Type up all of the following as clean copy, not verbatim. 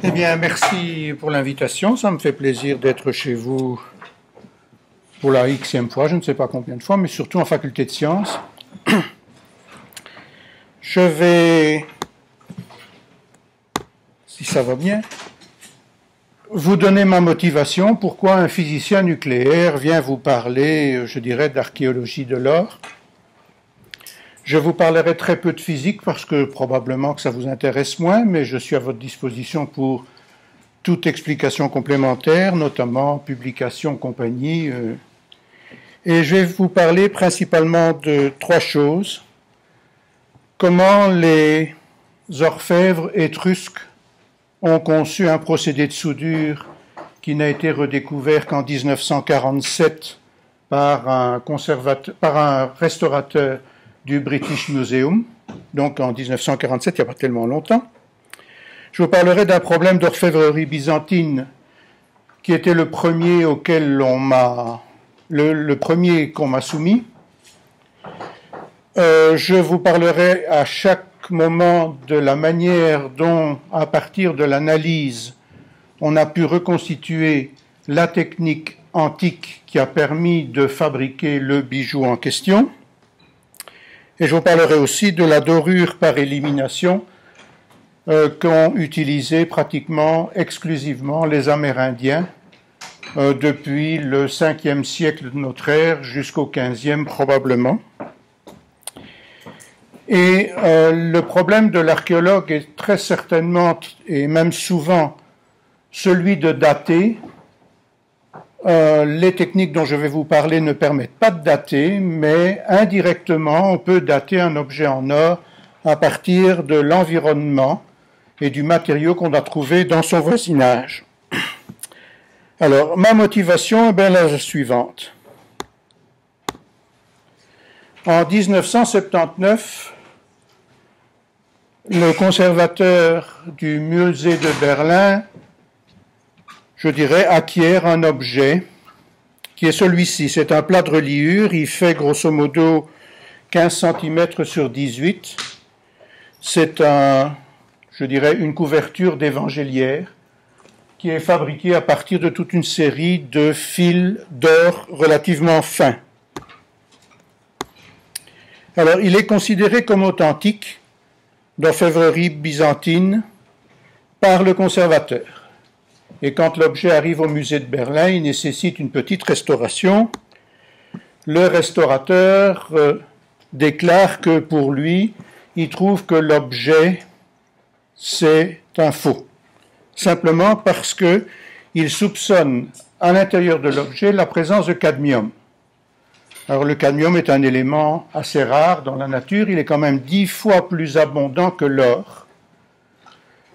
Eh bien, merci pour l'invitation. Ça me fait plaisir d'être chez vous pour la xème fois, je ne sais pas combien de fois, mais surtout en faculté de sciences. Je vais, si ça va bien, vous donner ma motivation, pourquoi un physicien nucléaire vient vous parler, je dirais, d'archéologie de l'or. Je vous parlerai très peu de physique parce que probablement que ça vous intéresse moins, mais je suis à votre disposition pour toute explication complémentaire, notamment publication, compagnie. Et je vais vous parler principalement de trois choses. Comment les orfèvres étrusques ont conçu un procédé de soudure qui n'a été redécouvert qu'en 1947 par un restaurateur du British Museum, donc en 1947, il n'y a pas tellement longtemps. Je vous parlerai d'un problème d'orfèvrerie byzantine qui était le premier auquel le premier qu'on m'a soumis. Je vous parlerai à chaque moment de la manière dont, à partir de l'analyse, on a pu reconstituer la technique antique qui a permis de fabriquer le bijou en question. Et je vous parlerai aussi de la dorure par élimination qu'ont utilisé pratiquement exclusivement les Amérindiens depuis le 5e siècle de notre ère jusqu'au 15e probablement. Et le problème de l'archéologue est très certainement, et même souvent, celui de dater. Les techniques dont je vais vous parler ne permettent pas de dater, mais indirectement, on peut dater un objet en or à partir de l'environnement et du matériau qu'on a trouvé dans son voisinage. Alors, ma motivation est bien la suivante. En 1979, le conservateur du musée de Berlin, je dirais, acquiert un objet qui est celui-ci. C'est un plat de reliure, il fait grosso modo 15 cm sur 18. C'est je dirais, une couverture d'évangéliaire qui est fabriquée à partir de toute une série de fils d'or relativement fins. Alors, il est considéré comme authentique d'orfèvrerie byzantine par le conservateur. Et quand l'objet arrive au musée de Berlin, il nécessite une petite restauration. Le restaurateur déclare que pour lui, il trouve que l'objet, c'est un faux. Simplement parce qu'il soupçonne à l'intérieur de l'objet la présence de cadmium. Alors le cadmium est un élément assez rare dans la nature, il est quand même 10 fois plus abondant que l'or.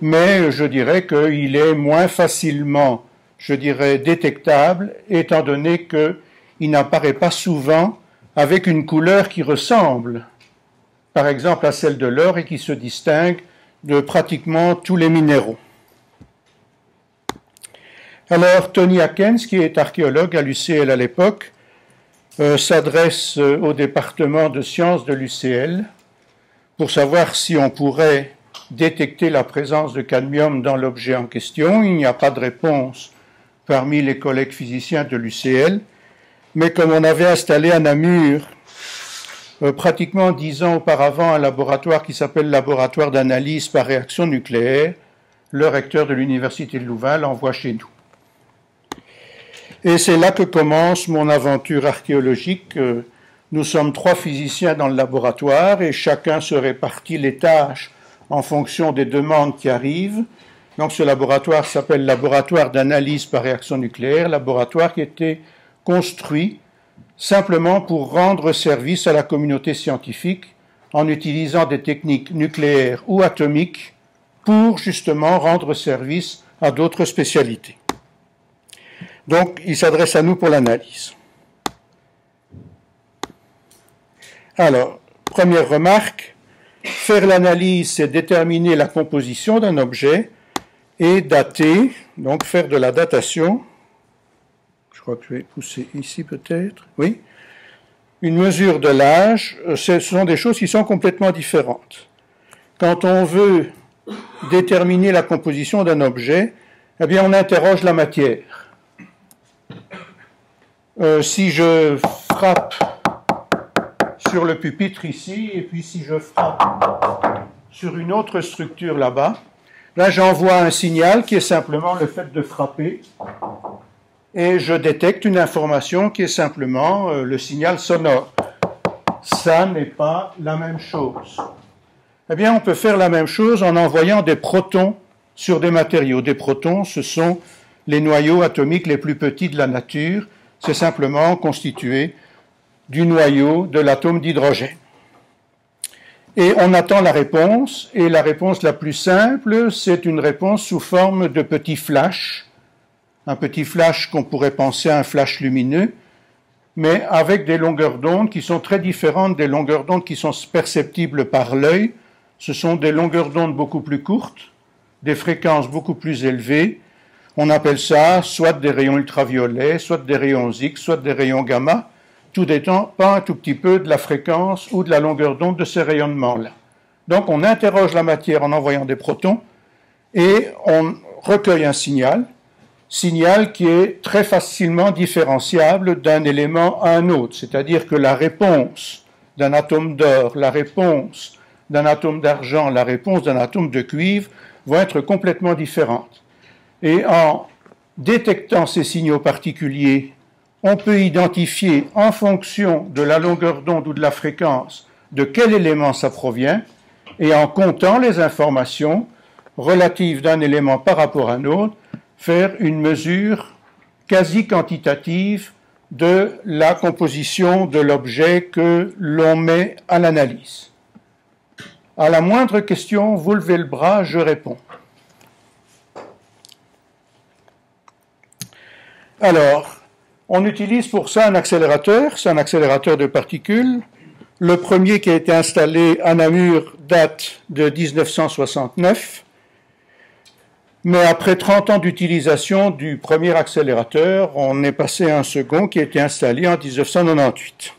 Mais je dirais qu'il est moins facilement, détectable, étant donné qu'il n'apparaît pas souvent avec une couleur qui ressemble, par exemple, à celle de l'or et qui se distingue de pratiquement tous les minéraux. Alors, Tony Hackens, qui est archéologue à l'UCL à l'époque, s'adresse au département de sciences de l'UCL pour savoir si on pourrait détecter la présence de cadmium dans l'objet en question. Il n'y a pas de réponse parmi les collègues physiciens de l'UCL, mais comme on avait installé à Namur, pratiquement 10 ans auparavant, un laboratoire qui s'appelle Laboratoire d'analyse par réaction nucléaire, le recteur de l'Université de Louvain l'envoie chez nous. Et c'est là que commence mon aventure archéologique. Nous sommes 3 physiciens dans le laboratoire et chacun se répartit les tâches en fonction des demandes qui arrivent. Donc ce laboratoire s'appelle Laboratoire d'analyse par réaction nucléaire, laboratoire qui était construit simplement pour rendre service à la communauté scientifique en utilisant des techniques nucléaires ou atomiques pour justement rendre service à d'autres spécialités. Donc, il s'adresse à nous pour l'analyse. Alors, première remarque, faire l'analyse, c'est déterminer la composition d'un objet et dater, donc faire de la datation. Je crois que je vais pousser ici peut-être. Oui. Une mesure de l'âge, ce sont des choses qui sont complètement différentes. Quand on veut déterminer la composition d'un objet, eh bien on interroge la matière. Si je frappe sur le pupitre ici, et puis si je frappe sur une autre structure là-bas, là j'envoie un signal qui est simplement le fait de frapper, et je détecte une information qui est simplement le signal sonore. Ça n'est pas la même chose. Eh bien, on peut faire la même chose en envoyant des protons sur des matériaux. Des protons, ce sont les noyaux atomiques les plus petits de la nature. C'est simplement constitué du noyau de l'atome d'hydrogène. Et on attend la réponse, et la réponse la plus simple, c'est une réponse sous forme de petits flashs. Un petit flash qu'on pourrait penser à un flash lumineux, mais avec des longueurs d'onde qui sont très différentes des longueurs d'onde qui sont perceptibles par l'œil. Ce sont des longueurs d'onde beaucoup plus courtes, des fréquences beaucoup plus élevées. On appelle ça soit des rayons ultraviolets, soit des rayons X, soit des rayons gamma, tout dépend un tout petit peu de la fréquence ou de la longueur d'onde de ces rayonnements-là. Donc on interroge la matière en envoyant des protons et on recueille un signal qui est très facilement différenciable d'un élément à un autre, c'est-à-dire que la réponse d'un atome d'or, la réponse d'un atome d'argent, la réponse d'un atome de cuivre vont être complètement différentes. Et en détectant ces signaux particuliers, on peut identifier en fonction de la longueur d'onde ou de la fréquence de quel élément ça provient, et en comptant les informations relatives d'un élément par rapport à un autre, faire une mesure quasi quantitative de la composition de l'objet que l'on met à l'analyse. À la moindre question, vous levez le bras, je réponds. Alors, on utilise pour ça un accélérateur, c'est un accélérateur de particules. Le premier qui a été installé à Namur date de 1969. Mais après 30 ans d'utilisation du premier accélérateur, on est passé à un second qui a été installé en 1998.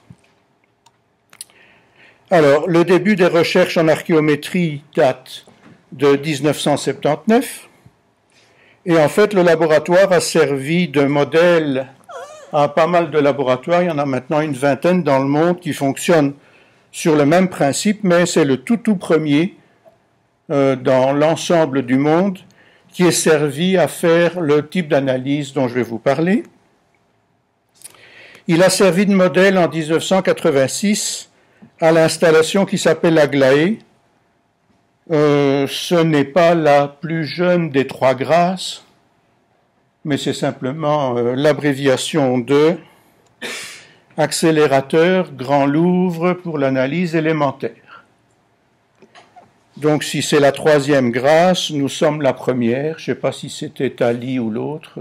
Alors, le début des recherches en archéométrie date de 1979. Et en fait, le laboratoire a servi de modèle à pas mal de laboratoires. Il y en a maintenant une vingtaine dans le monde qui fonctionnent sur le même principe, mais c'est le tout premier dans l'ensemble du monde qui est servi à faire le type d'analyse dont je vais vous parler. Il a servi de modèle en 1986 à l'installation qui s'appelle Aglaé. Ce n'est pas la plus jeune des trois grâces, mais c'est simplement l'abréviation de accélérateur Grand Louvre pour l'analyse élémentaire. Donc si c'est la troisième grâce, nous sommes la première. Je ne sais pas si c'était Thalie ou l'autre.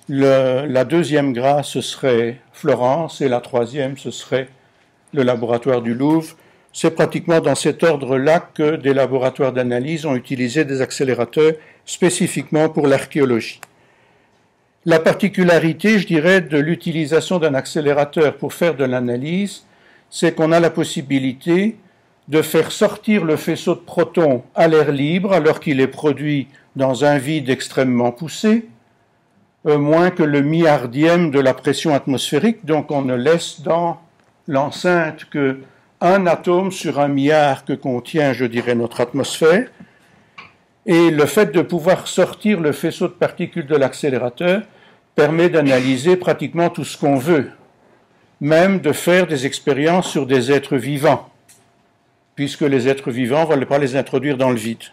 La deuxième grâce, ce serait Florence, et la troisième, ce serait le laboratoire du Louvre. C'est pratiquement dans cet ordre-là que des laboratoires d'analyse ont utilisé des accélérateurs spécifiquement pour l'archéologie. La particularité, je dirais, de l'utilisation d'un accélérateur pour faire de l'analyse, c'est qu'on a la possibilité de faire sortir le faisceau de protons à l'air libre alors qu'il est produit dans un vide extrêmement poussé, moins que le milliardième de la pression atmosphérique, donc on ne laisse dans l'enceinte que un atome sur un milliard que contient, je dirais, notre atmosphère, et le fait de pouvoir sortir le faisceau de particules de l'accélérateur permet d'analyser pratiquement tout ce qu'on veut, même de faire des expériences sur des êtres vivants, puisque les êtres vivants, on ne va pas les introduire dans le vide.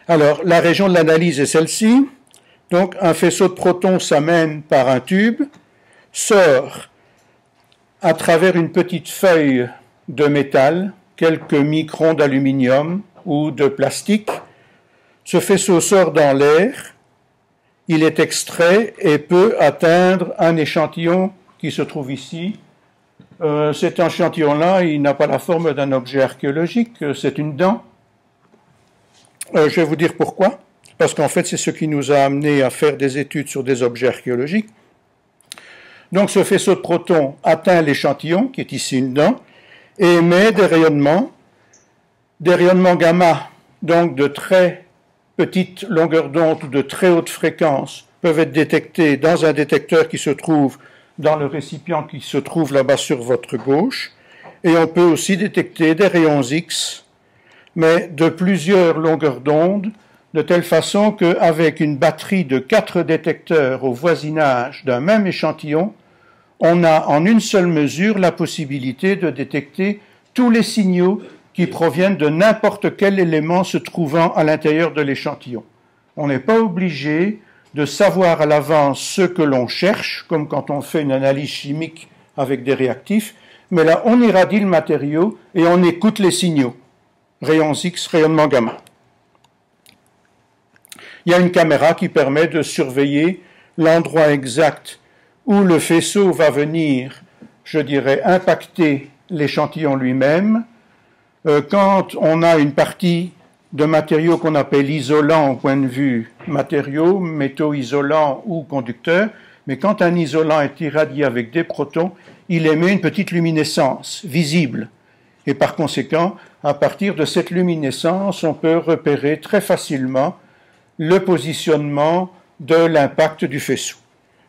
Alors, la région de l'analyse est celle-ci. Donc, un faisceau de protons s'amène par un tube, sort à travers une petite feuille de métal, quelques microns d'aluminium ou de plastique. Ce faisceau sort dans l'air, il est extrait et peut atteindre un échantillon qui se trouve ici. Cet échantillon-là, il n'a pas la forme d'un objet archéologique, c'est une dent. Je vais vous dire pourquoi. Parce qu'en fait, c'est ce qui nous a amené à faire des études sur des objets archéologiques. Donc, ce faisceau de protons atteint l'échantillon, qui est ici une dent, et émet des rayonnements Des rayonnements gamma, donc de très petites longueurs d'onde ou de très haute fréquence, peuvent être détectés dans un détecteur qui se trouve dans le récipient qui se trouve là-bas sur votre gauche. Et on peut aussi détecter des rayons X, mais de plusieurs longueurs d'onde, de telle façon qu'avec une batterie de 4 détecteurs au voisinage d'un même échantillon, on a en une seule mesure la possibilité de détecter tous les signaux qui proviennent de n'importe quel élément se trouvant à l'intérieur de l'échantillon. On n'est pas obligé de savoir à l'avance ce que l'on cherche, comme quand on fait une analyse chimique avec des réactifs, mais là on irradie le matériau et on écoute les signaux, rayons X, rayonnement gamma. Il y a une caméra qui permet de surveiller l'endroit exact où le faisceau va venir, je dirais, impacter l'échantillon lui-même. Quand on a une partie de matériaux qu'on appelle isolants au point de vue matériaux, métaux isolants ou conducteurs, mais quand un isolant est irradié avec des protons, il émet une petite luminescence visible. Et par conséquent, à partir de cette luminescence, on peut repérer très facilement le positionnement de l'impact du faisceau.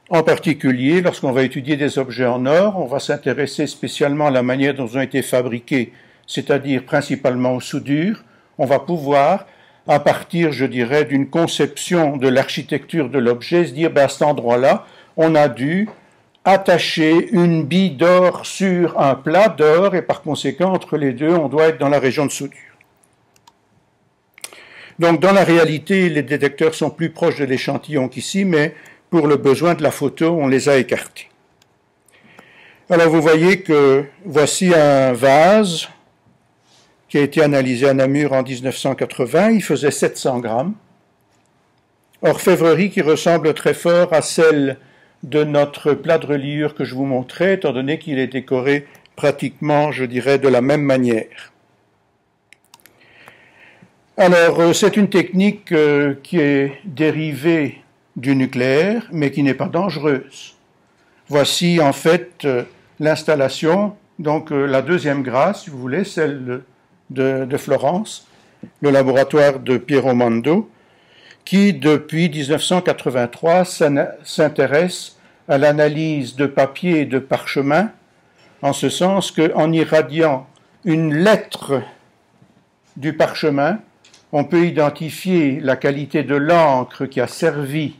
En particulier, lorsqu'on va étudier des objets en or, on va s'intéresser spécialement à la manière dont ils ont été fabriqués, c'est-à-dire principalement aux soudures. On va pouvoir, à partir, je dirais, d'une conception de l'architecture de l'objet, se dire, à cet endroit-là, on a dû attacher une bille d'or sur un plat d'or, et par conséquent, entre les deux, on doit être dans la région de soudure. Donc, dans la réalité, les détecteurs sont plus proches de l'échantillon qu'ici, mais pour le besoin de la photo, on les a écartés. Alors, vous voyez que voici un vase qui a été analysé à Namur en 1980. Il faisait 700 grammes. Orfèvrerie qui ressemble très fort à celle de notre plat de reliure que je vous montrais, étant donné qu'il est décoré pratiquement, je dirais, de la même manière. Alors, c'est une technique qui est dérivée du nucléaire, mais qui n'est pas dangereuse. Voici en fait l'installation, donc la deuxième grâce, si vous voulez, celle de Florence, le laboratoire de Piero Mando, qui depuis 1983 s'intéresse à l'analyse de papier et de parchemin, en ce sens qu'en irradiant une lettre du parchemin, on peut identifier la qualité de l'encre qui a servi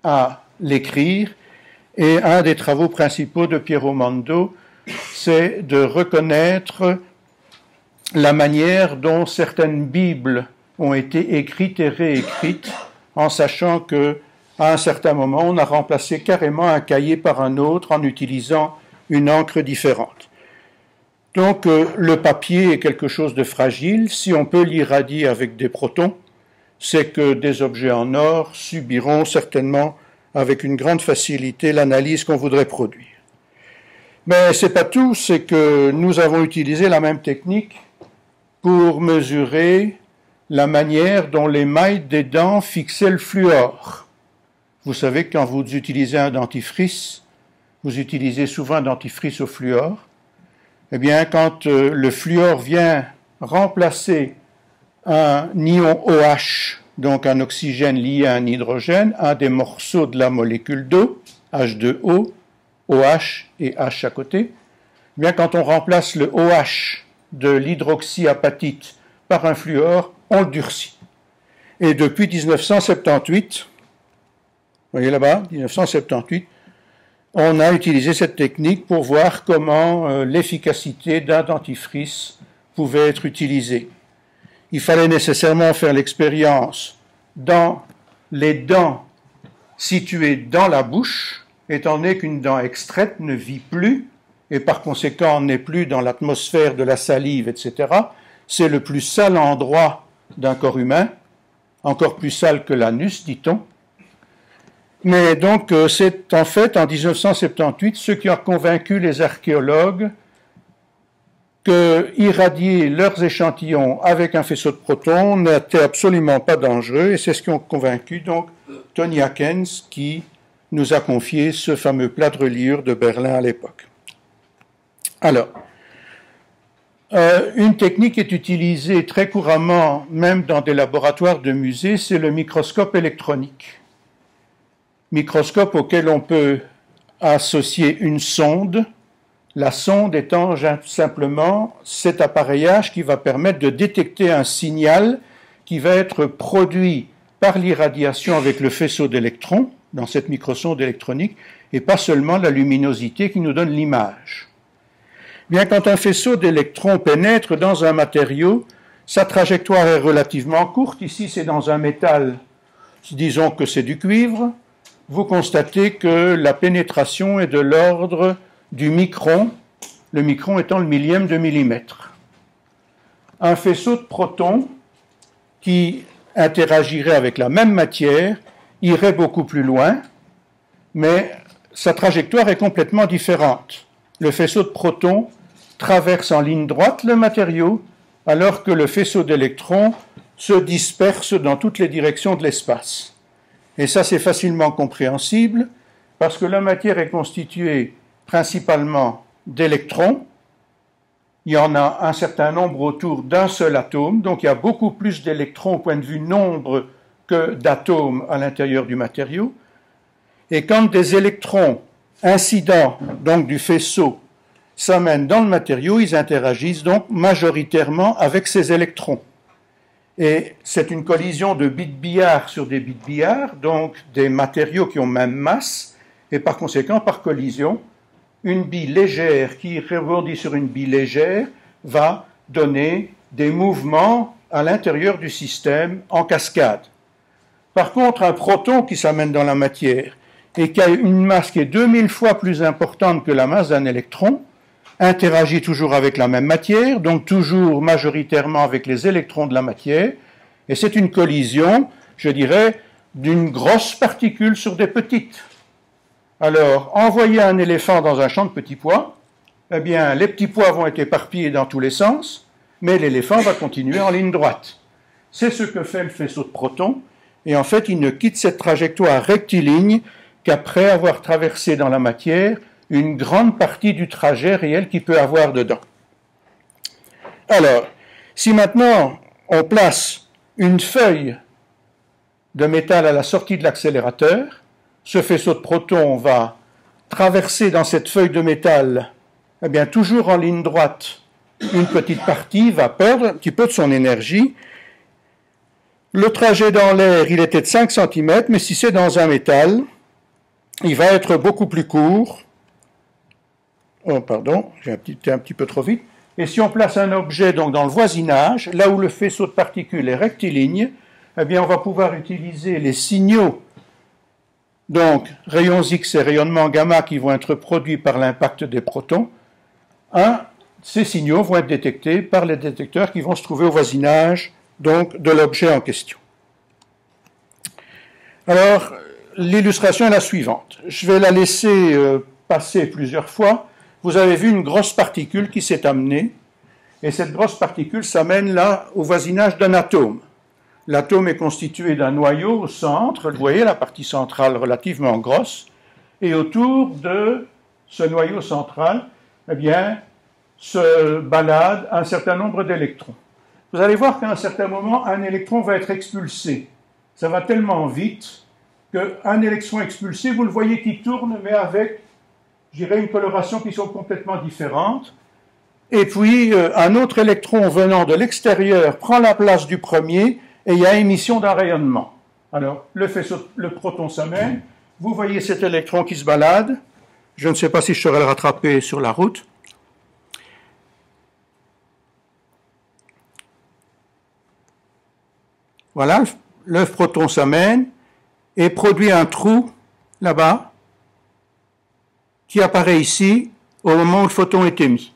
à l'écrire, et un des travaux principaux de Piero Mando, c'est de reconnaître la manière dont certaines Bibles ont été écrites et réécrites, en sachant que, à un certain moment, on a remplacé carrément un cahier par un autre en utilisant une encre différente. Donc, le papier est quelque chose de fragile. Si on peut l'irradier avec des protons, c'est que des objets en or subiront certainement avec une grande facilité l'analyse qu'on voudrait produire. Mais c'est pas tout, c'est que nous avons utilisé la même technique pour mesurer la manière dont l'émail des dents fixait le fluor. Vous savez que quand vous utilisez un dentifrice, vous utilisez souvent un dentifrice au fluor. Eh bien, quand le fluor vient remplacer un ion OH, donc un oxygène lié à un hydrogène, un des morceaux de la molécule d'eau, H2O, OH et H à côté, eh bien, quand on remplace le OH de l'hydroxyapatite par un fluor, on le durcit. Et depuis 1978, vous voyez là-bas, 1978, on a utilisé cette technique pour voir comment l'efficacité d'un dentifrice pouvait être utilisée. Il fallait nécessairement faire l'expérience dans les dents situées dans la bouche, étant donné qu'une dent extraite ne vit plus, et par conséquent n'est plus dans l'atmosphère de la salive, etc. C'est le plus sale endroit d'un corps humain, encore plus sale que l'anus, dit-on. Mais donc, c'est en fait en 1978 ce qui a convaincu les archéologues que irradier leurs échantillons avec un faisceau de protons n'était absolument pas dangereux, et c'est ce qui ont convaincu donc Tony Hackens, qui nous a confié ce fameux plat de reliure de Berlin à l'époque. Alors, Une technique est utilisée très couramment, même dans des laboratoires de musées, c'est le microscope électronique. Microscope auquel on peut associer une sonde, la sonde étant simplement cet appareillage qui va permettre de détecter un signal qui va être produit par l'irradiation avec le faisceau d'électrons dans cette microsonde électronique et pas seulement la luminosité qui nous donne l'image. Bien, quand un faisceau d'électrons pénètre dans un matériau, sa trajectoire est relativement courte. Ici, c'est dans un métal, disons que c'est du cuivre. Vous constatez que la pénétration est de l'ordre du micron, le micron étant le millième de millimètre. Un faisceau de protons qui interagirait avec la même matière irait beaucoup plus loin, mais sa trajectoire est complètement différente. Le faisceau de protons traverse en ligne droite le matériau, alors que le faisceau d'électrons se disperse dans toutes les directions de l'espace. Et ça, c'est facilement compréhensible, parce que la matière est constituée principalement d'électrons. Il y en a un certain nombre autour d'un seul atome, donc il y a beaucoup plus d'électrons au point de vue nombre que d'atomes à l'intérieur du matériau. Et quand des électrons incidents donc du faisceau s'amènent dans le matériau, ils interagissent donc majoritairement avec ces électrons. Et c'est une collision de bits billards sur des bits billards, donc des matériaux qui ont même masse, et par conséquent, par collision, une bille légère qui rebondit sur une bille légère va donner des mouvements à l'intérieur du système en cascade. Par contre, un proton qui s'amène dans la matière et qui a une masse qui est 2000 fois plus importante que la masse d'un électron, interagit toujours avec la même matière, donc toujours majoritairement avec les électrons de la matière, et c'est une collision, je dirais, d'une grosse particule sur des petites. Alors, envoyer un éléphant dans un champ de petits pois, eh bien, les petits pois vont être éparpillés dans tous les sens, mais l'éléphant va continuer en ligne droite. C'est ce que fait le faisceau de protons, et en fait, il ne quitte cette trajectoire rectiligne qu'après avoir traversé dans la matière une grande partie du trajet réel qu'il peut avoir dedans. Alors, si maintenant on place une feuille de métal à la sortie de l'accélérateur, ce faisceau de protons va traverser dans cette feuille de métal, eh bien, toujours en ligne droite, une petite partie va perdre un petit peu de son énergie. Le trajet dans l'air, il était de 5 cm, mais si c'est dans un métal, il va être beaucoup plus court. Oh, pardon, j'ai été un petit peu trop vite. Et si on place un objet donc dans le voisinage, là où le faisceau de particules est rectiligne, eh bien, on va pouvoir utiliser les signaux, donc rayons X et rayonnement gamma qui vont être produits par l'impact des protons. Ces signaux vont être détectés par les détecteurs qui vont se trouver au voisinage donc de l'objet en question. Alors, l'illustration est la suivante. Je vais la laisser passer plusieurs fois. Vous avez vu une grosse particule qui s'est amenée, et cette grosse particule s'amène là au voisinage d'un atome. L'atome est constitué d'un noyau au centre, vous voyez la partie centrale relativement grosse, et autour de ce noyau central, eh bien, se balade un certain nombre d'électrons. Vous allez voir qu'à un certain moment, un électron va être expulsé. Ça va tellement vite qu'un électron expulsé, vous le voyez qui tourne, mais avec, je dirais, une coloration qui sont complètement différentes. Et puis, un autre électron venant de l'extérieur prend la place du premier et il y a émission d'un rayonnement. Alors, le proton s'amène. Vous voyez cet électron qui se balade. Je ne sais pas si je saurais le rattraper sur la route. Voilà, le proton s'amène et produit un trou là-bas qui apparaît ici au moment où le photon est émis.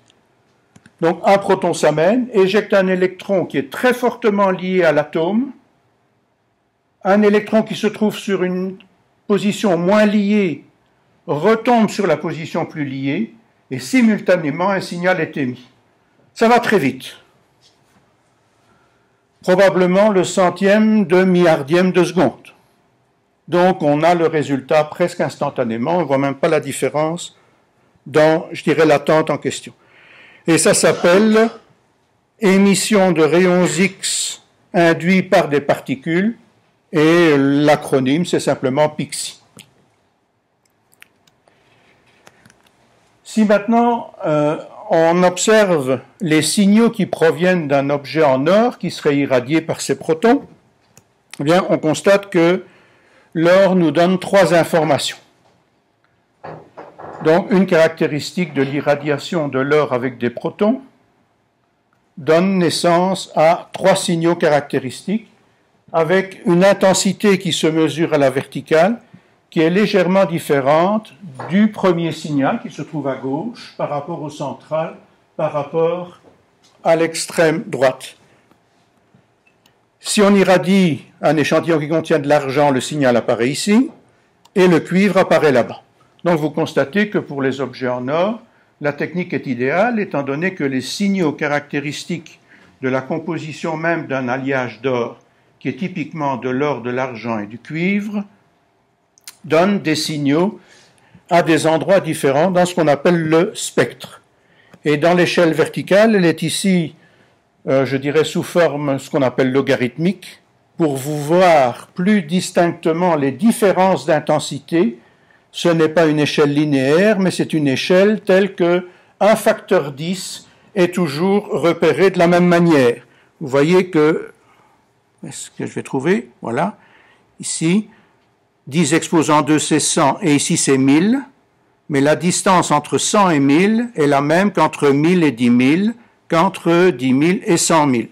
Donc un proton s'amène, éjecte un électron qui est très fortement lié à l'atome, un électron qui se trouve sur une position moins liée retombe sur la position plus liée, et simultanément un signal est émis. Ça va très vite. Probablement le centième de milliardième de seconde. Donc on a le résultat presque instantanément, on ne voit même pas la différence dans, je dirais, l'attente en question. Et ça s'appelle émission de rayons X induits par des particules, et l'acronyme c'est simplement PIXI. Si maintenant on observe les signaux qui proviennent d'un objet en or qui serait irradié par ces protons, eh bien on constate que l'or nous donne 3 informations. Donc une caractéristique de l'irradiation de l'or avec des protons donne naissance à 3 signaux caractéristiques avec une intensité qui se mesure à la verticale qui est légèrement différente du premier signal qui se trouve à gauche par rapport au central, par rapport à l'extrême droite. Si on irradie un échantillon qui contient de l'argent, le signal apparaît ici, et le cuivre apparaît là-bas. Donc vous constatez que pour les objets en or, la technique est idéale, étant donné que les signaux caractéristiques de la composition même d'un alliage d'or, qui est typiquement de l'or, de l'argent et du cuivre, donnent des signaux à des endroits différents dans ce qu'on appelle le spectre. Et dans l'échelle verticale, elle est ici, je dirais, sous forme ce qu'on appelle logarithmique, pour vous voir plus distinctement les différences d'intensité. Ce n'est pas une échelle linéaire, mais c'est une échelle telle que un facteur 10 est toujours repéré de la même manière. Vous voyez que, est-ce que je vais trouver? Voilà, ici, 10 exposant 2 c'est 100 et ici c'est 1000, mais la distance entre 100 et 1000 est la même qu'entre 1000 et 10 000, qu'entre 10 000 et 100 000.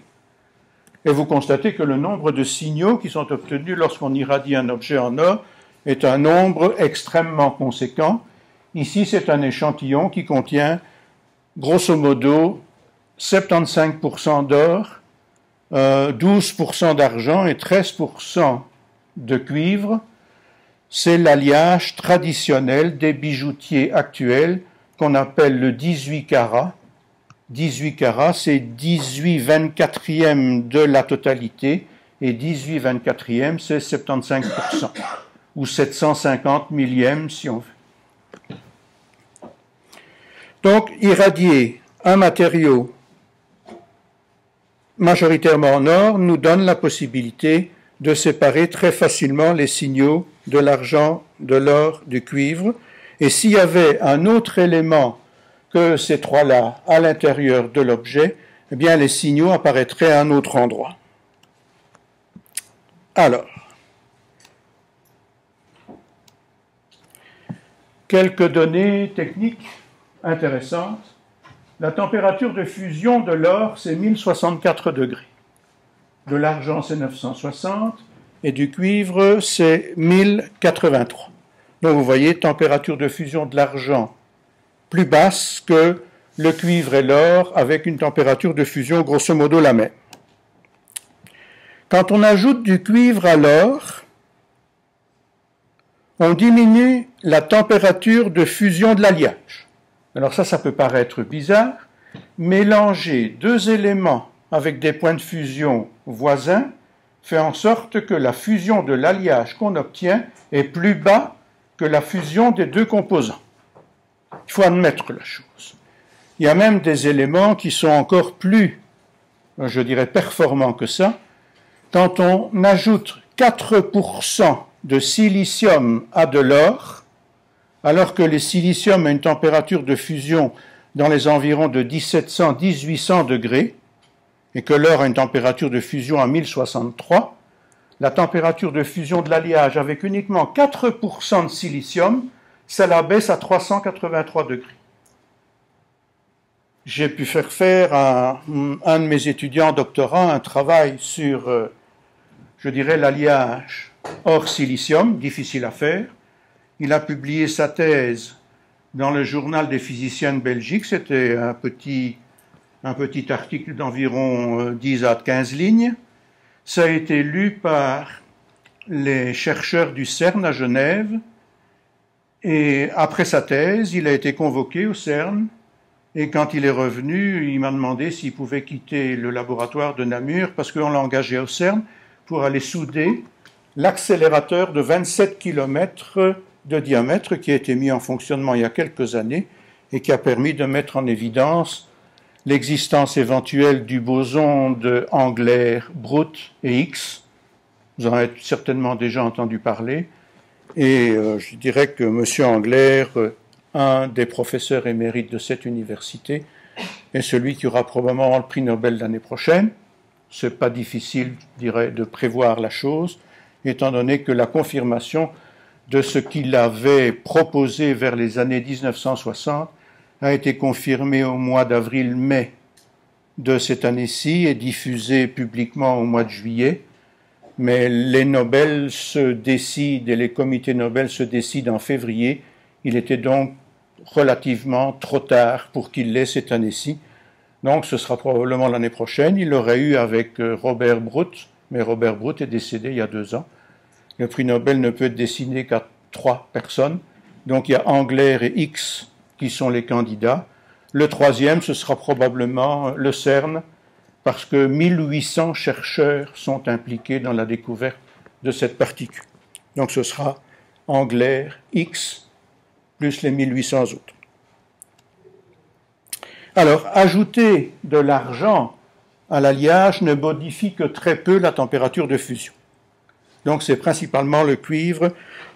Et vous constatez que le nombre de signaux qui sont obtenus lorsqu'on irradie un objet en or est un nombre extrêmement conséquent. Ici, c'est un échantillon qui contient, grosso modo, 75% d'or, 12% d'argent et 13% de cuivre. C'est l'alliage traditionnel des bijoutiers actuels qu'on appelle le 18 carats. 18 carats, c'est 18/24e de la totalité, et 18/24e, c'est 75%, ou 750 millièmes si on veut. Donc, irradier un matériau majoritairement en or nous donne la possibilité de séparer très facilement les signaux de l'argent, de l'or, du cuivre. Et s'il y avait un autre élément que ces 3-là à l'intérieur de l'objet, eh bien les signaux apparaîtraient à un autre endroit. Alors, quelques données techniques intéressantes. La température de fusion de l'or, c'est 1064 degrés. De l'argent, c'est 960, et du cuivre, c'est 1083. Donc vous voyez, température de fusion de l'argent plus basse que le cuivre et l'or, avec une température de fusion grosso modo la même. Quand on ajoute du cuivre à l'or, on diminue la température de fusion de l'alliage. Alors ça peut paraître bizarre. Mélanger 2 éléments avec des points de fusion voisins fait en sorte que la fusion de l'alliage qu'on obtient est plus bas que la fusion des 2 composants. Il faut admettre la chose. Il y a même des éléments qui sont encore plus, je dirais, performants que ça. Quand on ajoute 4% de silicium à de l'or, alors que le silicium a une température de fusion dans les environs de 1700-1800 degrés, et que l'or a une température de fusion à 1063, la température de fusion de l'alliage avec uniquement 4% de silicium, ça la baisse à 383 degrés. J'ai pu faire à un de mes étudiants doctorants un travail sur, je dirais, l'alliage or-silicium, difficile à faire. Il a publié sa thèse dans le journal des physiciens de Belgique. C'était un petit article d'environ 10 à 15 lignes. Ça a été lu par les chercheurs du CERN à Genève. Et après sa thèse, il a été convoqué au CERN. Et quand il est revenu, il m'a demandé s'il pouvait quitter le laboratoire de Namur parce qu'on l'a engagé au CERN pour aller souder l'accélérateur de 27 km de diamètre qui a été mis en fonctionnement il y a quelques années et qui a permis de mettre en évidence l'existence éventuelle du boson de Engler-Brout et X. Vous en avez certainement déjà entendu parler. Et je dirais que M. Engler, un des professeurs émérites de cette université, est celui qui aura probablement le prix Nobel l'année prochaine. C'est pas difficile, je dirais, de prévoir la chose, étant donné que la confirmation de ce qu'il avait proposé vers les années 1960 a été confirmée au mois d'avril-mai de cette année-ci et diffusée publiquement au mois de juillet. Mais les Nobel se décident et les comités Nobel se décident en février. Il était donc relativement trop tard pour qu'il l'ait cette année-ci. Donc ce sera probablement l'année prochaine. Il l'aurait eu avec Robert Brout, mais Robert Brout est décédé il y a 2 ans. Le prix Nobel ne peut être décerné qu'à 3 personnes. Donc il y a Engler et X qui sont les candidats. Le troisième, ce sera probablement le CERN, parce que 1800 chercheurs sont impliqués dans la découverte de cette particule. Donc ce sera Engler, X, plus les 1800 autres. Alors, ajouter de l'argent à l'alliage ne modifie que très peu la température de fusion. Donc c'est principalement le cuivre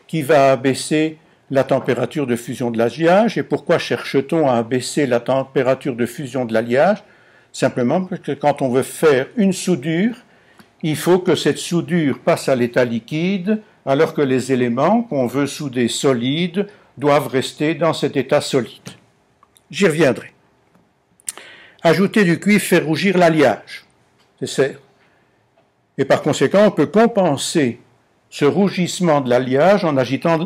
qui va abaisser la température de fusion de l'alliage. Et pourquoi cherche-t-on à abaisser la température de fusion de l'alliage? Simplement parce que quand on veut faire une soudure, il faut que cette soudure passe à l'état liquide, alors que les éléments qu'on veut souder solides doivent rester dans cet état solide. J'y reviendrai. Ajouter du cuivre fait rougir l'alliage, c'est certain. Et par conséquent, on peut compenser ce rougissement de l'alliage en ajoutant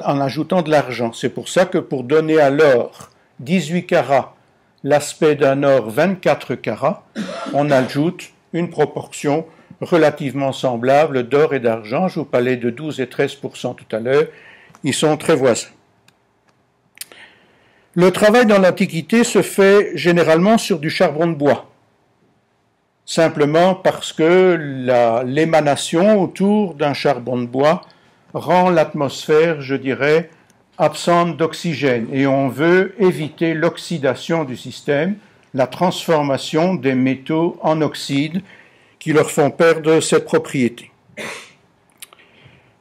de l'argent. C'est pour ça que pour donner à l'or 18 carats l'aspect d'un or 24 carats, on ajoute une proportion relativement semblable d'or et d'argent. Je vous parlais de 12 et 13% tout à l'heure. Ils sont très voisins. Le travail dans l'Antiquité se fait généralement sur du charbon de bois, simplement parce que l'émanation autour d'un charbon de bois rend l'atmosphère, je dirais, absente d'oxygène, et on veut éviter l'oxydation du système, la transformation des métaux en oxyde qui leur font perdre cette propriété.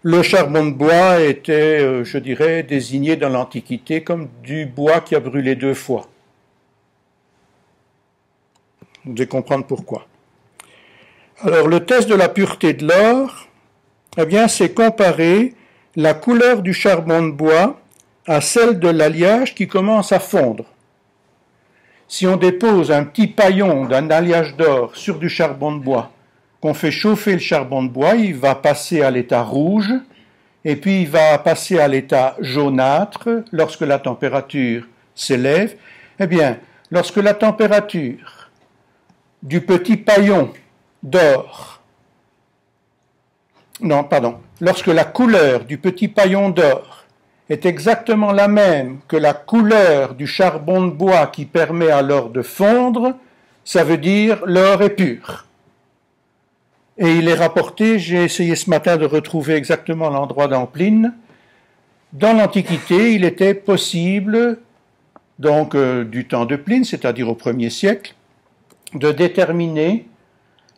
Le charbon de bois était, je dirais, désigné dans l'Antiquité comme du bois qui a brûlé 2 fois. Vous devez comprendre pourquoi. Alors, le test de la pureté de l'or, eh bien, c'est comparer la couleur du charbon de bois à celle de l'alliage qui commence à fondre. Si on dépose un petit paillon d'un alliage d'or sur du charbon de bois, qu'on fait chauffer le charbon de bois, il va passer à l'état rouge, et puis il va passer à l'état jaunâtre lorsque la température s'élève. Eh bien, lorsque la température du petit paillon d'or, lorsque la couleur du petit paillon d'or est exactement la même que la couleur du charbon de bois qui permet à l'or de fondre, ça veut dire l'or est pur. Et il est rapporté, j'ai essayé ce matin de retrouver exactement l'endroit dans Pline, dans l'Antiquité, il était possible, donc du temps de Pline, c'est-à-dire au 1er siècle, de déterminer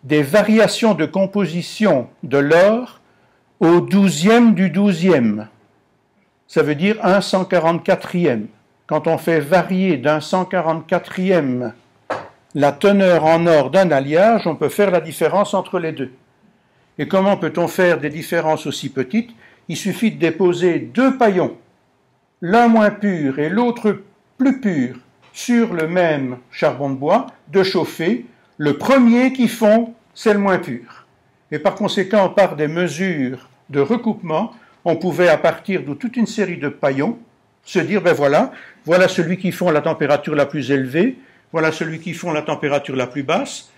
des variations de composition de l'or au 12e du 12e. Ça veut dire un 144e. Quand on fait varier d'un 144e la teneur en or d'un alliage, on peut faire la différence entre les deux. Et comment peut-on faire des différences aussi petites? Il suffit de déposer 2 paillons, l'un moins pur et l'autre plus pur, sur le même charbon de bois, de chauffer. Le premier qui fond, c'est le moins pur. Et par conséquent, par des mesures de recoupement, on pouvait, à partir de toute une série de paillons, se dire, ben voilà celui qui fond à la température la plus élevée, voilà celui qui fond à la température la plus basse,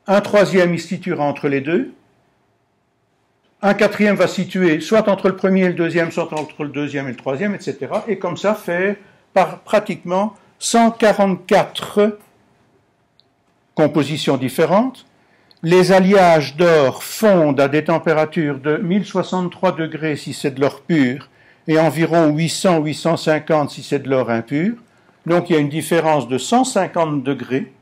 un troisième il se situera entre les deux, un quatrième va situer soit entre le premier et le deuxième, soit entre le deuxième et le troisième, etc. Et comme ça, faire par pratiquement 144 compositions différentes. Les alliages d'or fondent à des températures de 1063 degrés si c'est de l'or pur et environ 800-850 si c'est de l'or impur. Donc il y a une différence de 150 degrés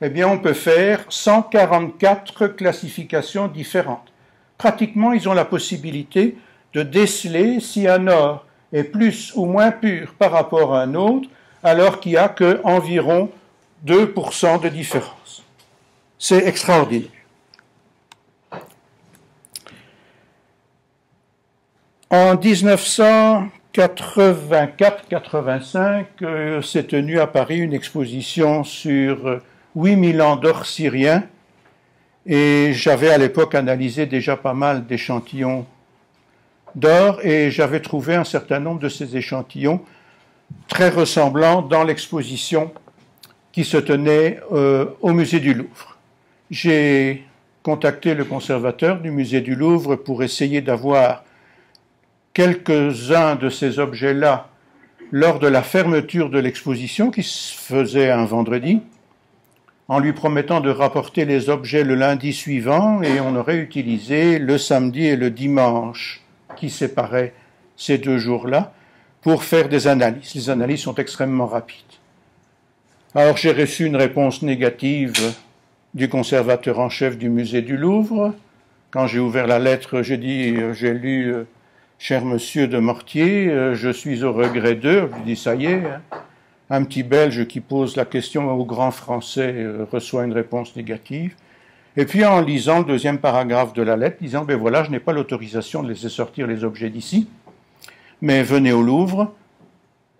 eh bien on peut faire 144 classifications différentes. Pratiquement, ils ont la possibilité de déceler si un or est plus ou moins pur par rapport à un autre, alors qu'il n'y a qu'environ 2% de différence. C'est extraordinaire. En 1984-85 s'est tenue à Paris une exposition sur 8000 ans d'or syrien, et j'avais à l'époque analysé déjà pas mal d'échantillons d'or, et j'avais trouvé un certain nombre de ces échantillons très ressemblants dans l'exposition qui se tenait au musée du Louvre. J'ai contacté le conservateur du musée du Louvre pour essayer d'avoir quelques-uns de ces objets-là lors de la fermeture de l'exposition qui se faisait un vendredi, en lui promettant de rapporter les objets le lundi suivant, et on aurait utilisé le samedi et le dimanche qui séparaient ces 2 jours-là pour faire des analyses. Les analyses sont extrêmement rapides. Alors j'ai reçu une réponse négative du conservateur en chef du musée du Louvre. Quand j'ai ouvert la lettre, j'ai dit, j'ai lu cher monsieur de Mortier, je suis au regret d'eux. Je lui dis, ça y est, hein. Un petit Belge qui pose la question au grand Français reçoit une réponse négative. Et puis en lisant le 2e paragraphe de la lettre, disant, ben voilà, je n'ai pas l'autorisation de laisser sortir les objets d'ici, mais venez au Louvre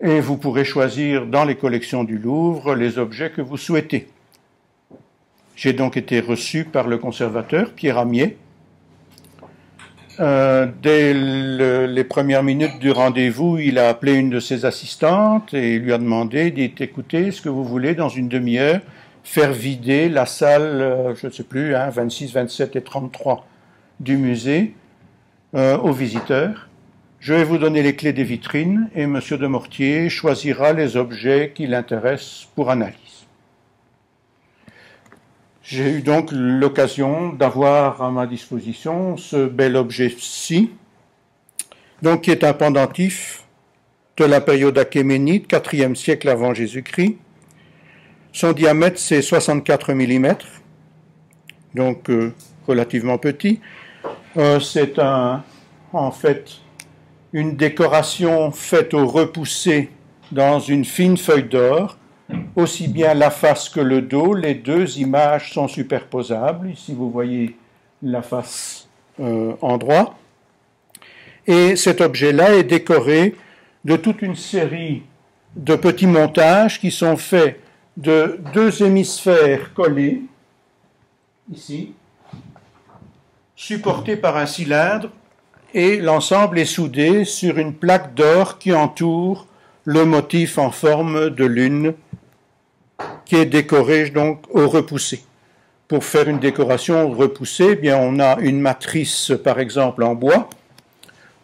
et vous pourrez choisir dans les collections du Louvre les objets que vous souhaitez. J'ai donc été reçu par le conservateur, Pierre Amier. Dès les premières minutes du rendez-vous, il a appelé une de ses assistantes et lui a demandé, dit, écoutez, est-ce que vous voulez dans une demi-heure faire vider la salle, je ne sais plus, 26, 27 et 33 du musée aux visiteurs. Je vais vous donner les clés des vitrines et M. de Mortier choisira les objets qui l'intéressent pour analyse. J'ai eu donc l'occasion d'avoir à ma disposition ce bel objet-ci, donc qui est un pendentif de la période achéménide, 4e siècle avant Jésus-Christ. Son diamètre, c'est 64 mm, donc relativement petit. C'est en fait une décoration faite au repoussé dans une fine feuille d'or, aussi bien la face que le dos. Les 2 images sont superposables. Ici, vous voyez la face en droit. Et cet objet-là est décoré de toute une série de petits montages qui sont faits de 2 hémisphères collés, ici, supportés par un cylindre, et l'ensemble est soudé sur une plaque d'or qui entoure le motif en forme de lune, qui est décoré donc au repoussé. Pour faire une décoration repoussée, eh bien on a une matrice par exemple en bois,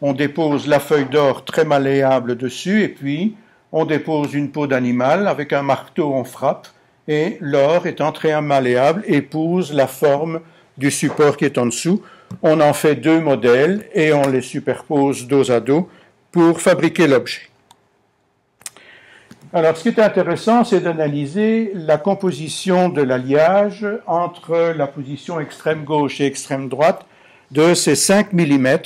on dépose la feuille d'or très malléable dessus et puis on dépose une peau d'animal, avec un marteau on frappe et l'or étant très malléable épouse la forme du support qui est en dessous. On en fait 2 modèles et on les superpose dos à dos pour fabriquer l'objet. Alors, ce qui est intéressant, c'est d'analyser la composition de l'alliage entre la position extrême gauche et extrême droite de ces 5 mm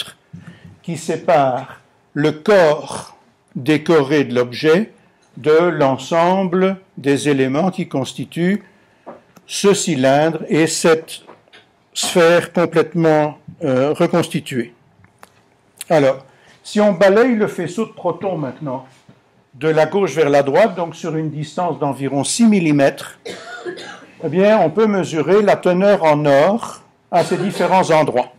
qui séparent le corps décoré de l'objet de l'ensemble des éléments qui constituent ce cylindre et cette sphère complètement reconstituée. Alors, si on balaye le faisceau de protons maintenant, de la gauche vers la droite, donc sur une distance d'environ 6 mm, eh bien, on peut mesurer la teneur en or à ces différents endroits.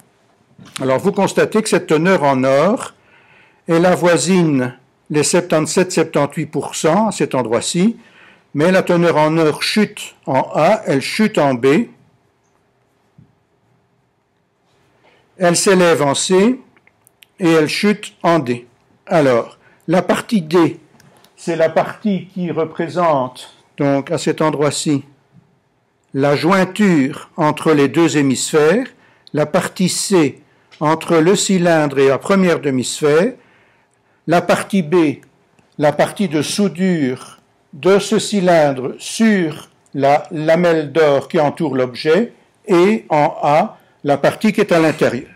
Alors, vous constatez que cette teneur en or, elle avoisine les 77-78% à cet endroit-ci, mais la teneur en or chute en A, elle chute en B, elle s'élève en C, et elle chute en D. Alors, la partie D, c'est la partie qui représente, donc à cet endroit-ci, la jointure entre les 2 hémisphères, la partie C entre le cylindre et la première demi-sphère, la partie B, la partie de soudure de ce cylindre sur la lamelle d'or qui entoure l'objet et en A, la partie qui est à l'intérieur.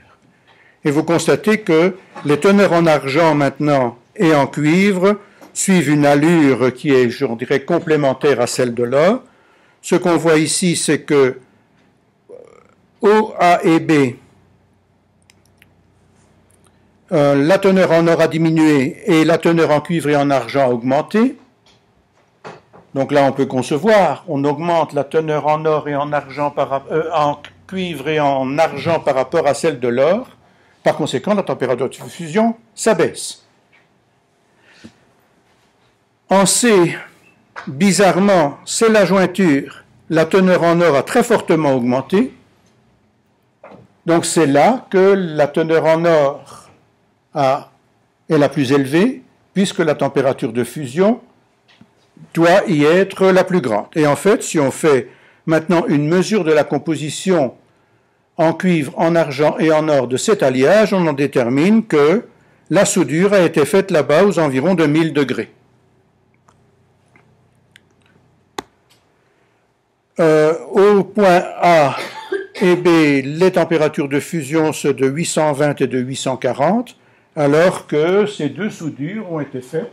Et vous constatez que les teneurs en argent maintenant et en cuivre suivent une allure qui est, je dirais, complémentaire à celle de l'or. Ce qu'on voit ici, c'est que O, A et B, la teneur en or a diminué et la teneur en cuivre et en argent a augmenté. Donc là, on peut concevoir, on augmente la teneur en or et en argent en cuivre et en argent par rapport à celle de l'or. Par conséquent, la température de fusion s'abaisse. En C, bizarrement, c'est la jointure. La teneur en or a très fortement augmenté. Donc c'est là que la teneur en or est la plus élevée, puisque la température de fusion doit y être la plus grande. Et en fait, si on fait maintenant une mesure de la composition en cuivre, en argent et en or de cet alliage, on en détermine que la soudure a été faite là-bas aux environs de 1000 degrés. Au point A et B, les températures de fusion sont de 820 et de 840, alors que ces deux soudures ont été faites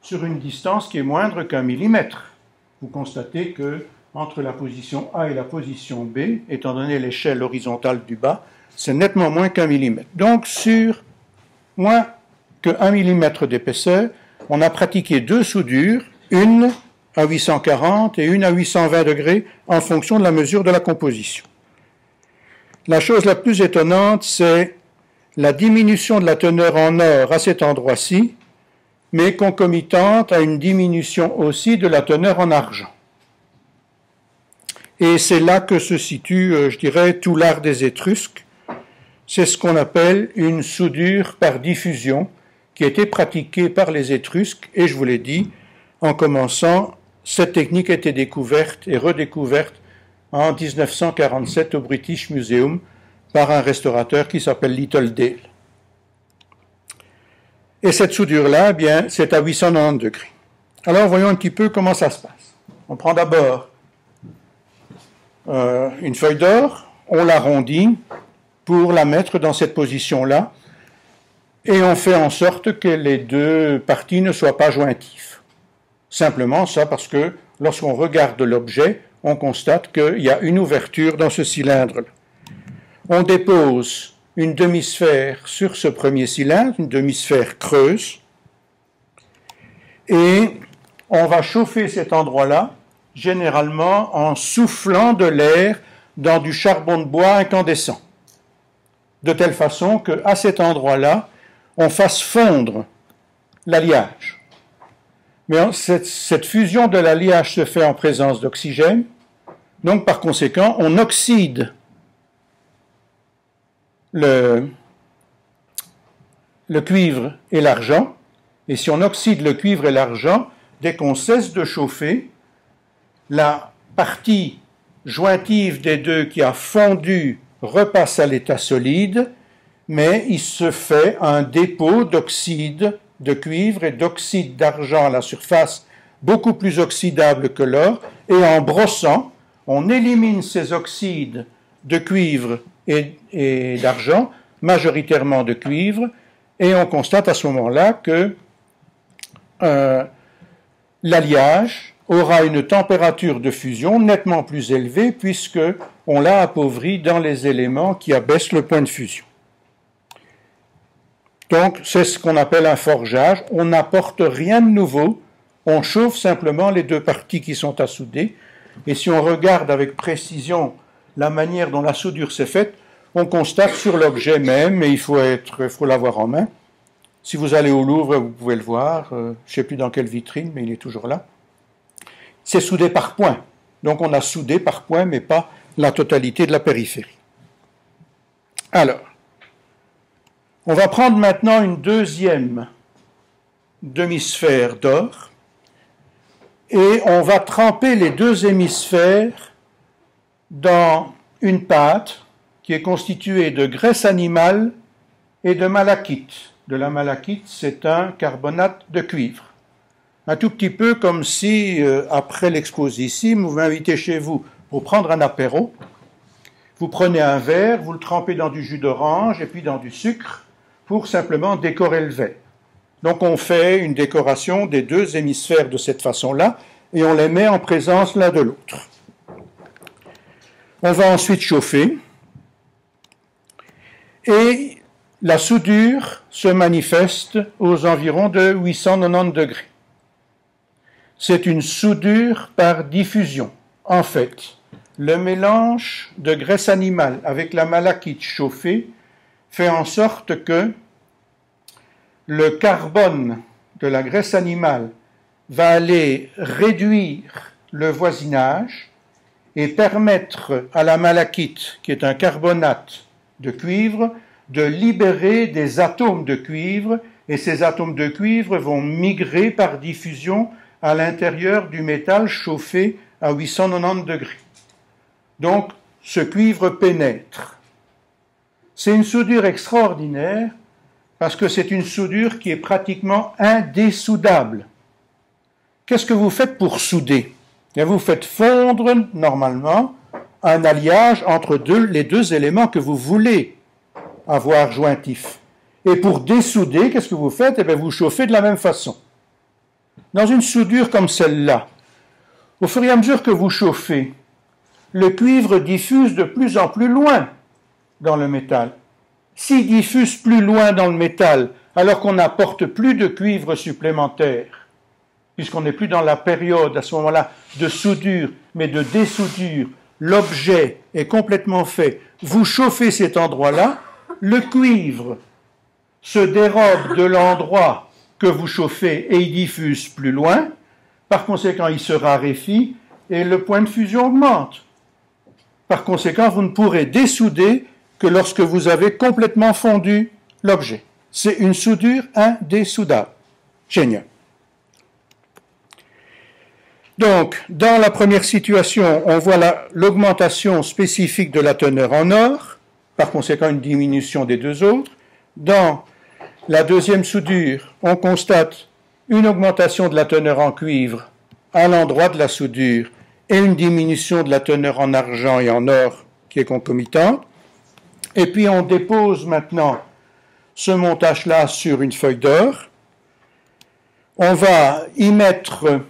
sur une distance qui est moindre qu'un millimètre. Vous constatez que entre la position A et la position B, étant donné l'échelle horizontale du bas, c'est nettement moins qu'un millimètre. Donc sur moins qu'un millimètre d'épaisseur, on a pratiqué deux soudures, une à 840 et une à 820 degrés en fonction de la mesure de la composition. La chose la plus étonnante, c'est la diminution de la teneur en or à cet endroit-ci, mais concomitante à une diminution aussi de la teneur en argent. Et c'est là que se situe, je dirais, tout l'art des Étrusques. C'est ce qu'on appelle une soudure par diffusion, qui a été pratiquée par les Étrusques, et je vous l'ai dit, en commençant, cette technique a été découverte et redécouverte en 1947 au British Museum par un restaurateur qui s'appelle Littledale. Et cette soudure-là, eh bien, c'est à 890 degrés. Alors, voyons un petit peu comment ça se passe. On prend d'abord une feuille d'or, on l'arrondit pour la mettre dans cette position-là, et on fait en sorte que les deux parties ne soient pas jointives. Simplement ça parce que lorsqu'on regarde l'objet, on constate qu'il y a une ouverture dans ce cylindre-là. On dépose une demi-sphère sur ce premier cylindre, une demi-sphère creuse, et on va chauffer cet endroit-là, généralement en soufflant de l'air dans du charbon de bois incandescent, de telle façon qu'à cet endroit-là, on fasse fondre l'alliage. Mais cette fusion de l'alliage se fait en présence d'oxygène, donc par conséquent, on oxyde le cuivre et l'argent, et si on oxyde le cuivre et l'argent, dès qu'on cesse de chauffer, la partie jointive des deux qui a fondu repasse à l'état solide, mais il se fait un dépôt d'oxyde de cuivre et d'oxyde d'argent à la surface, beaucoup plus oxydable que l'or, et en brossant, on élimine ces oxydes de cuivre et d'argent, majoritairement de cuivre, et on constate à ce moment-là que l'alliage aura une température de fusion nettement plus élevée puisque on l'a appauvri dans les éléments qui abaissent le point de fusion. Donc, c'est ce qu'on appelle un forgeage. On n'apporte rien de nouveau, on chauffe simplement les deux parties qui sont à souder. Et si on regarde avec précision la manière dont la soudure s'est faite, on constate sur l'objet même, et il faut l'avoir en main. Si vous allez au Louvre, vous pouvez le voir. Je ne sais plus dans quelle vitrine, mais il est toujours là. C'est soudé par points. Donc, on a soudé par points, mais pas la totalité de la périphérie. Alors, on va prendre maintenant une deuxième demi-sphère d'or et on va tremper les deux hémisphères dans une pâte qui est constituée de graisse animale et de malachite. De la malachite, c'est un carbonate de cuivre. Un tout petit peu comme si, après l'exposissime, vous m'invitez chez vous pour prendre un apéro. Vous prenez un verre, vous le trempez dans du jus d'orange et puis dans du sucre pour simplement décorer le verre. Donc on fait une décoration des deux hémisphères de cette façon-là et on les met en présence l'un de l'autre. On va ensuite chauffer et la soudure se manifeste aux environs de 890 degrés. C'est une soudure par diffusion. En fait, le mélange de graisse animale avec la malachite chauffée fait en sorte que le carbone de la graisse animale va aller réduire le voisinage et permettre à la malachite, qui est un carbonate de cuivre, de libérer des atomes de cuivre, et ces atomes de cuivre vont migrer par diffusion à l'intérieur du métal chauffé à 890 degrés. Donc, ce cuivre pénètre. C'est une soudure extraordinaire parce que c'est une soudure qui est pratiquement indessoudable. Qu'est-ce que vous faites pour souder? Et vous faites fondre, normalement, un alliage entre les deux éléments que vous voulez avoir jointifs. Et pour dessouder, qu'est-ce que vous faites? Eh bien, vous chauffez de la même façon. Dans une soudure comme celle-là, au fur et à mesure que vous chauffez, le cuivre diffuse de plus en plus loin dans le métal. S'il diffuse plus loin dans le métal, alors qu'on n'apporte plus de cuivre supplémentaire, puisqu'on n'est plus dans la période à ce moment-là de soudure, mais de dessoudure, l'objet est complètement fait, vous chauffez cet endroit-là, le cuivre se dérobe de l'endroit que vous chauffez et il diffuse plus loin, par conséquent il se raréfie et le point de fusion augmente. Par conséquent, vous ne pourrez dessouder que lorsque vous avez complètement fondu l'objet. C'est une soudure indessoudable. Génial. Donc, dans la première situation, on voit l'augmentation spécifique de la teneur en or, par conséquent une diminution des deux autres. Dans la deuxième soudure, on constate une augmentation de la teneur en cuivre à l'endroit de la soudure et une diminution de la teneur en argent et en or qui est concomitante. Et puis on dépose maintenant ce montage-là sur une feuille d'or. On va y mettre,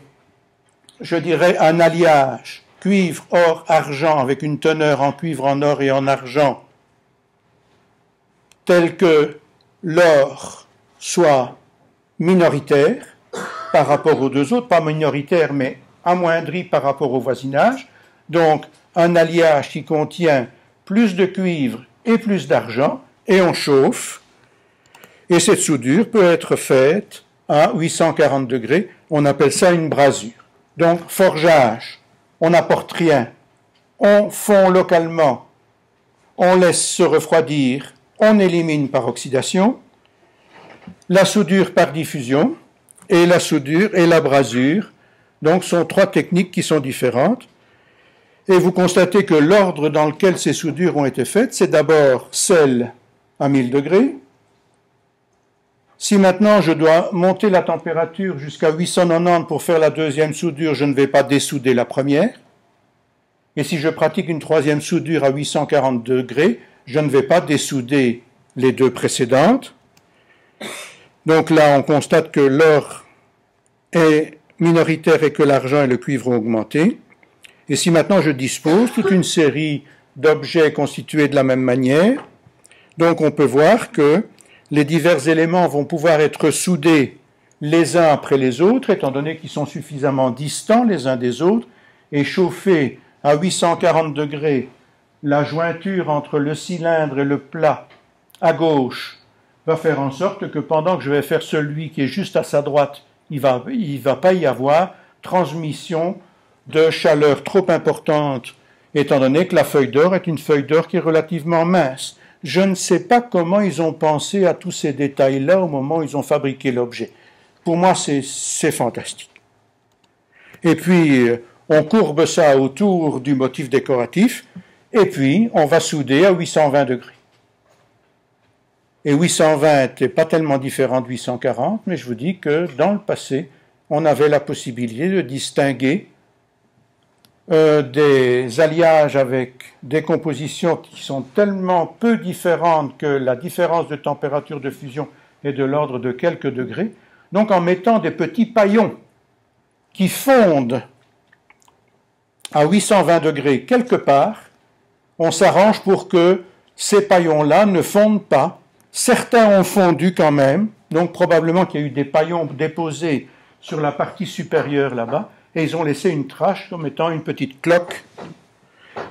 je dirais, un alliage cuivre, or, argent avec une teneur en cuivre, en or et en argent tel que l'or soit minoritaire par rapport aux deux autres, pas minoritaire mais amoindri par rapport au voisinage, donc un alliage qui contient plus de cuivre et plus d'argent, et on chauffe, et cette soudure peut être faite à 840 degrés, on appelle ça une brasure. Donc forgeage, on n'apporte rien, on fond localement, on laisse se refroidir, on élimine par oxydation, la soudure par diffusion, et la soudure et la brasure. Donc, ce sont trois techniques qui sont différentes. Et vous constatez que l'ordre dans lequel ces soudures ont été faites, c'est d'abord celle à 1000 degrés. Si maintenant je dois monter la température jusqu'à 890 pour faire la deuxième soudure, je ne vais pas dessouder la première. Et si je pratique une troisième soudure à 840 degrés, je ne vais pas dessouder les deux précédentes. Donc là, on constate que l'or est minoritaire et que l'argent et le cuivre ont augmenté. Et si maintenant je dispose toute une série d'objets constitués de la même manière, donc on peut voir que les divers éléments vont pouvoir être soudés les uns après les autres, étant donné qu'ils sont suffisamment distants les uns des autres, et chauffés à 840 degrés, la jointure entre le cylindre et le plat à gauche va faire en sorte que pendant que je vais faire celui qui est juste à sa droite, il va pas y avoir transmission de chaleur trop importante, étant donné que la feuille d'or est une feuille d'or qui est relativement mince. Je ne sais pas comment ils ont pensé à tous ces détails-là au moment où ils ont fabriqué l'objet. Pour moi, c'est fantastique. Et puis, on courbe ça autour du motif décoratif, et puis on va souder à 820 degrés. Et 820 n'est pas tellement différent de 840, mais je vous dis que dans le passé, on avait la possibilité de distinguer des alliages avec des compositions qui sont tellement peu différentes que la différence de température de fusion est de l'ordre de quelques degrés. Donc en mettant des petits paillons qui fondent à 820 degrés quelque part, on s'arrange pour que ces paillons-là ne fondent pas. Certains ont fondu quand même, donc probablement qu'il y a eu des paillons déposés sur la partie supérieure là-bas, et ils ont laissé une trace comme étant une petite cloque.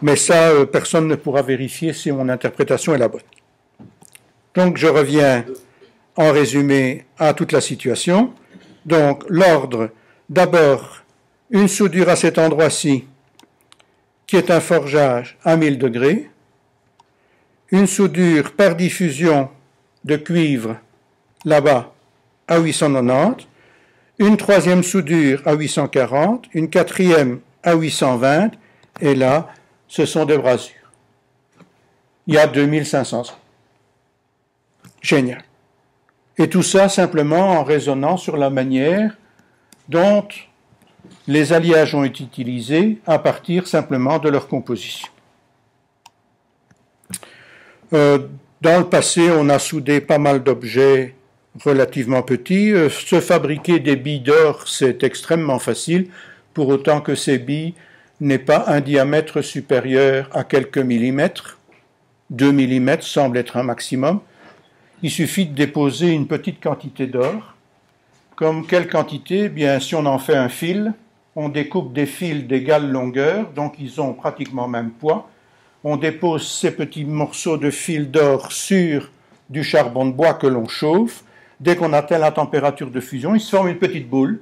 Mais ça, personne ne pourra vérifier si mon interprétation est la bonne. Donc je reviens en résumé à toute la situation. Donc l'ordre, d'abord, une soudure à cet endroit-ci, qui est un forgeage à 1000 degrés, une soudure par diffusion de cuivre là-bas à 890, une troisième soudure à 840, une quatrième à 820, et là, ce sont des brasures. Il y a 2500 ans. Génial. Et tout ça simplement en raisonnant sur la manière dont les alliages ont été utilisés à partir simplement de leur composition. Dans le passé, on a soudé pas mal d'objets relativement petits. Se fabriquer des billes d'or, c'est extrêmement facile, pour autant que ces billes n'aient pas un diamètre supérieur à quelques millimètres. 2 millimètres semble être un maximum. Il suffit de déposer une petite quantité d'or. Comme quelle quantité? Eh bien, si on en fait un fil, on découpe des fils d'égale longueur, donc ils ont pratiquement même poids. On dépose ces petits morceaux de fil d'or sur du charbon de bois que l'on chauffe. Dès qu'on atteint la température de fusion, il se forme une petite boule,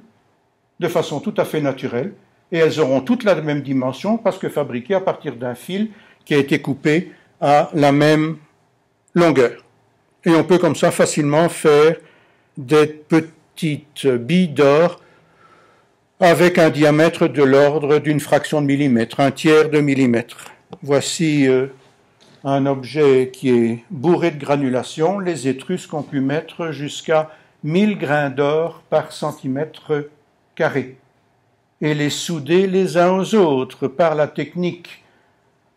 de façon tout à fait naturelle, et elles auront toutes la même dimension parce que fabriquées à partir d'un fil qui a été coupé à la même longueur. Et on peut comme ça facilement faire des petites billes d'or avec un diamètre de l'ordre d'une fraction de millimètre, un tiers de millimètre. Voici un objet qui est bourré de granulation. Les Étrusques ont pu mettre jusqu'à 1000 grains d'or par centimètre carré et les souder les uns aux autres par la technique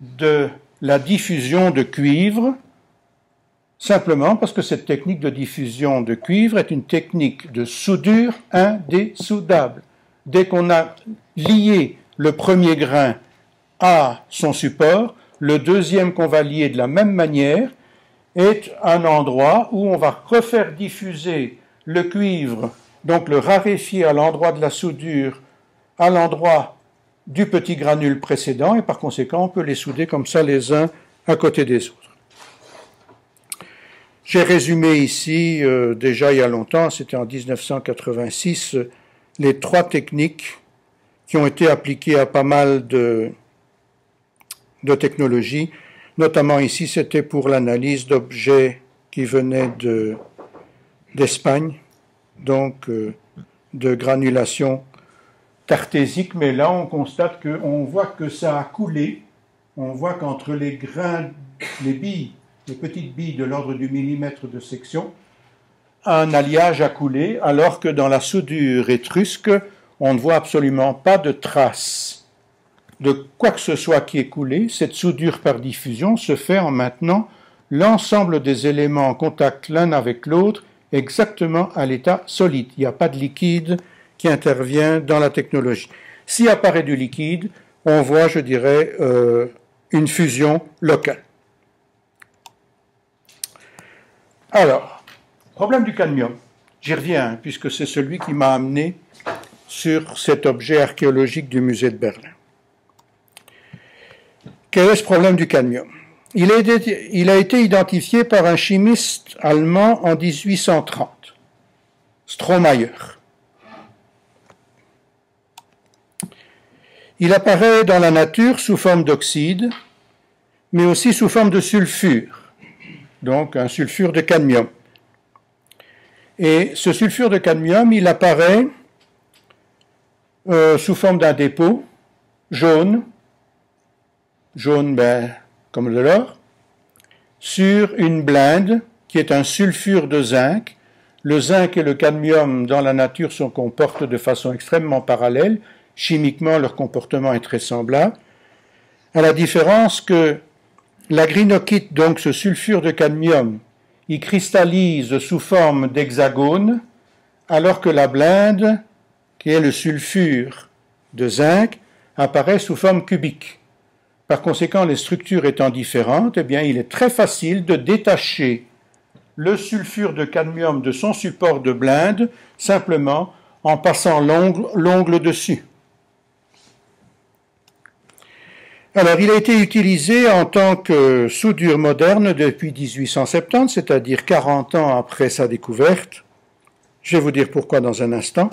de la diffusion de cuivre, simplement parce que cette technique de diffusion de cuivre est une technique de soudure indésoudable. Dès qu'on a lié le premier grain à son support, le deuxième qu'on va lier de la même manière est un endroit où on va refaire diffuser le cuivre, donc le raréfier à l'endroit de la soudure, à l'endroit du petit granule précédent, et par conséquent on peut les souder comme ça les uns à côté des autres. J'ai résumé ici, déjà il y a longtemps, c'était en 1986, les 3 techniques qui ont été appliquées à pas mal de technologies. Notamment ici, c'était pour l'analyse d'objets qui venaient d'Espagne, donc de granulation tartésique, mais là on constate on voit que ça a coulé, on voit qu'entre les grains, les billes, les petites billes de l'ordre du millimètre de section, un alliage a coulé, alors que dans la soudure étrusque, on ne voit absolument pas de traces de quoi que ce soit qui est coulé. Cette soudure par diffusion se fait en maintenant l'ensemble des éléments en contact l'un avec l'autre exactement à l'état solide. Il n'y a pas de liquide qui intervient dans la technologie. S'il apparaît du liquide, on voit, je dirais, une fusion locale. Alors, problème du cadmium. J'y reviens, puisque c'est celui qui m'a amené sur cet objet archéologique du musée de Berlin. Quel est ce problème du cadmium? Il a été identifié par un chimiste allemand en 1830, Strohmayer. Il apparaît dans la nature sous forme d'oxyde, mais aussi sous forme de sulfure, donc un sulfure de cadmium. Et ce sulfure de cadmium, il apparaît sous forme d'un dépôt jaune comme de l'or, sur une blinde qui est un sulfure de zinc le zinc et le cadmium dans la nature se comportent de façon extrêmement parallèle. Chimiquement, leur comportement est très semblable, à la différence que l'agrinokite, donc ce sulfure de cadmium, il cristallise sous forme d'hexagone, alors que la blinde, qui est le sulfure de zinc, apparaît sous forme cubique. Par conséquent, les structures étant différentes, eh bien, il est très facile de détacher le sulfure de cadmium de son support de blinde simplement en passant l'ongle dessus. Alors, il a été utilisé en tant que soudure moderne depuis 1870, c'est-à-dire 40 ans après sa découverte. Je vais vous dire pourquoi dans un instant.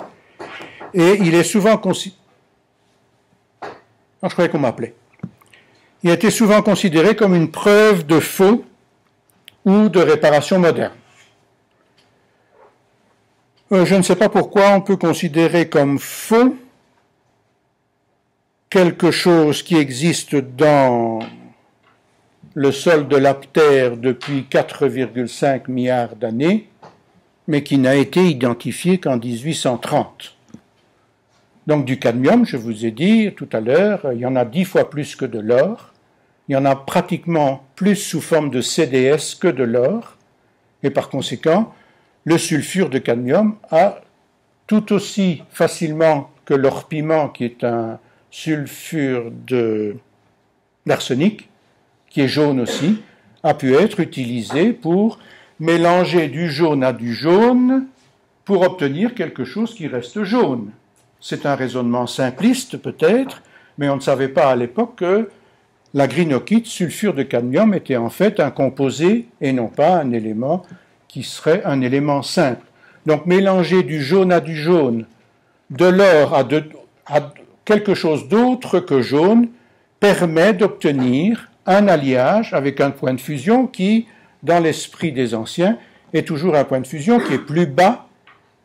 Et il est souvent considéré... je croyais qu'on m'appelait. Il a été souvent considéré comme une preuve de faux ou de réparation moderne. Je ne sais pas pourquoi on peut considérer comme faux quelque chose qui existe dans le sol de la Terre depuis 4,5 milliards d'années, mais qui n'a été identifié qu'en 1830. Donc du cadmium, je vous ai dit tout à l'heure, il y en a 10 fois plus que de l'or, il y en a pratiquement plus sous forme de CDS que de l'or, et par conséquent, le sulfure de cadmium a tout aussi facilement que l'or piment, qui est un sulfure d'arsenic, qui est jaune aussi, a pu être utilisé pour mélanger du jaune à du jaune pour obtenir quelque chose qui reste jaune. C'est un raisonnement simpliste peut-être, mais on ne savait pas à l'époque que l'agrinokite, sulfure de cadmium, était en fait un composé et non pas un élément qui serait un élément simple. Donc mélanger du jaune à du jaune, de l'or à quelque chose d'autre que jaune, permet d'obtenir un alliage avec un point de fusion qui, dans l'esprit des anciens, est toujours un point de fusion qui est plus bas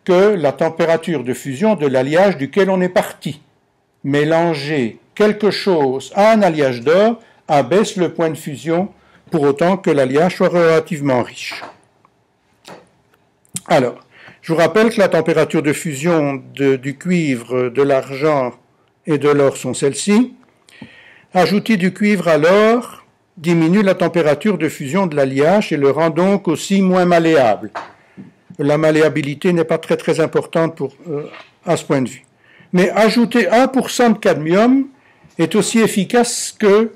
que la température de fusion de l'alliage duquel on est parti. Mélanger quelque chose à un alliage d'or abaisse le point de fusion pour autant que l'alliage soit relativement riche. Alors, je vous rappelle que la température de fusion du cuivre, de l'argent et de l'or sont celles-ci. Ajouter du cuivre à l'or diminue la température de fusion de l'alliage et le rend donc aussi moins malléable. La malléabilité n'est pas très importante à ce point de vue. Mais ajouter 1% de cadmium est aussi efficace que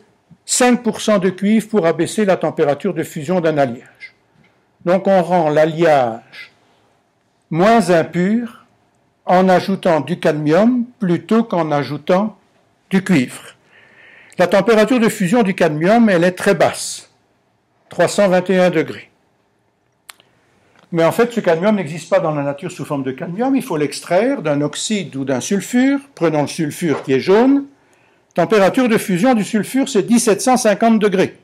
5% de cuivre pour abaisser la température de fusion d'un alliage. Donc on rend l'alliage moins impur en ajoutant du cadmium plutôt qu'en ajoutant du cuivre. La température de fusion du cadmium, elle est très basse, 321 degrés. Mais en fait, ce cadmium n'existe pas dans la nature sous forme de cadmium, il faut l'extraire d'un oxyde ou d'un sulfure. Prenons le sulfure qui est jaune. Température de fusion du sulfure, c'est 1750 degrés.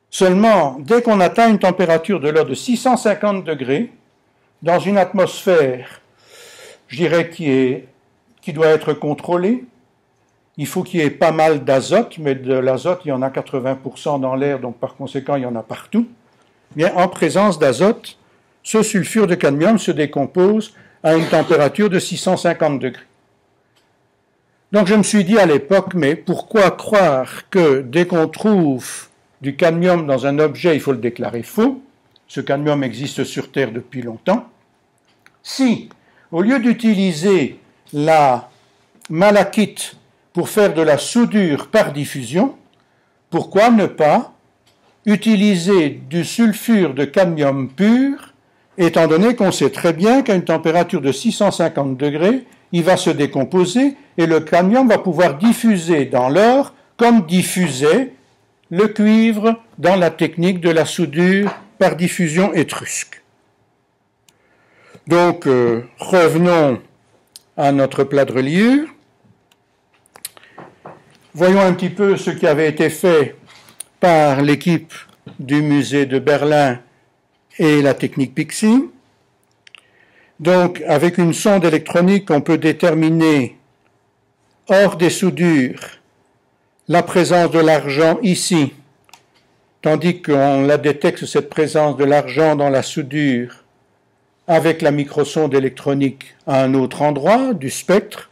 Seulement, dès qu'on atteint une température de l'ordre de 650 degrés, dans une atmosphère, je dirais, qui doit être contrôlée, il faut qu'il y ait pas mal d'azote, mais de l'azote, il y en a 80% dans l'air, donc par conséquent, il y en a partout. Bien, en présence d'azote, ce sulfure de cadmium se décompose à une température de 650 degrés. Donc je me suis dit à l'époque, mais pourquoi croire que dès qu'on trouve du cadmium dans un objet, il faut le déclarer faux? Ce cadmium existe sur Terre depuis longtemps. Si, au lieu d'utiliser la malachite pour faire de la soudure par diffusion, pourquoi ne pas utiliser du sulfure de cadmium pur, étant donné qu'on sait très bien qu'à une température de 650 degrés, il va se décomposer et le cadmium va pouvoir diffuser dans l'or comme diffusait le cuivre dans la technique de la soudure par diffusion étrusque. Donc, revenons à notre plat de reliure. Voyons un petit peu ce qui avait été fait par l'équipe du musée de Berlin et la technique Pixii. Donc, avec une sonde électronique, on peut déterminer, hors des soudures, la présence de l'argent ici tandis qu'on la détecte cette présence de l'argent dans la soudure avec la microsonde électronique à un autre endroit du spectre,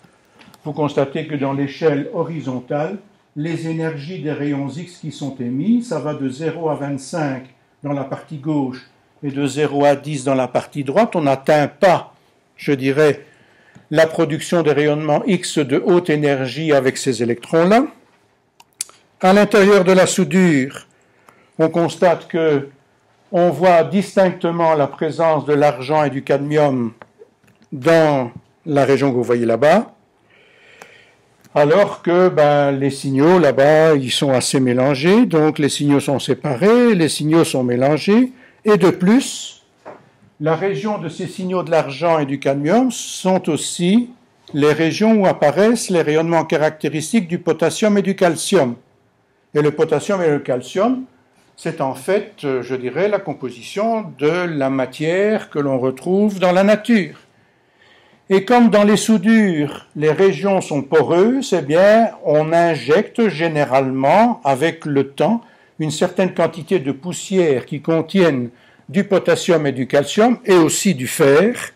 vous constatez que dans l'échelle horizontale, les énergies des rayons X qui sont émis, ça va de 0 à 25 dans la partie gauche et de 0 à 10 dans la partie droite. On n'atteint pas, je dirais, la production de rayonnement X de haute énergie avec ces électrons-là. À l'intérieur de la soudure, on constate que on voit distinctement la présence de l'argent et du cadmium dans la région que vous voyez là-bas, alors que les signaux là-bas, ils sont assez mélangés, donc les signaux sont séparés, les signaux sont mélangés, et de plus, la région de ces signaux de l'argent et du cadmium sont aussi les régions où apparaissent les rayonnements caractéristiques du potassium et du calcium. Et le potassium et le calcium, c'est en fait, je dirais, la composition de la matière que l'on retrouve dans la nature. Et comme dans les soudures, les régions sont poreuses, eh bien, on injecte généralement, avec le temps, une certaine quantité de poussière qui contiennent du potassium et du calcium, et aussi du fer.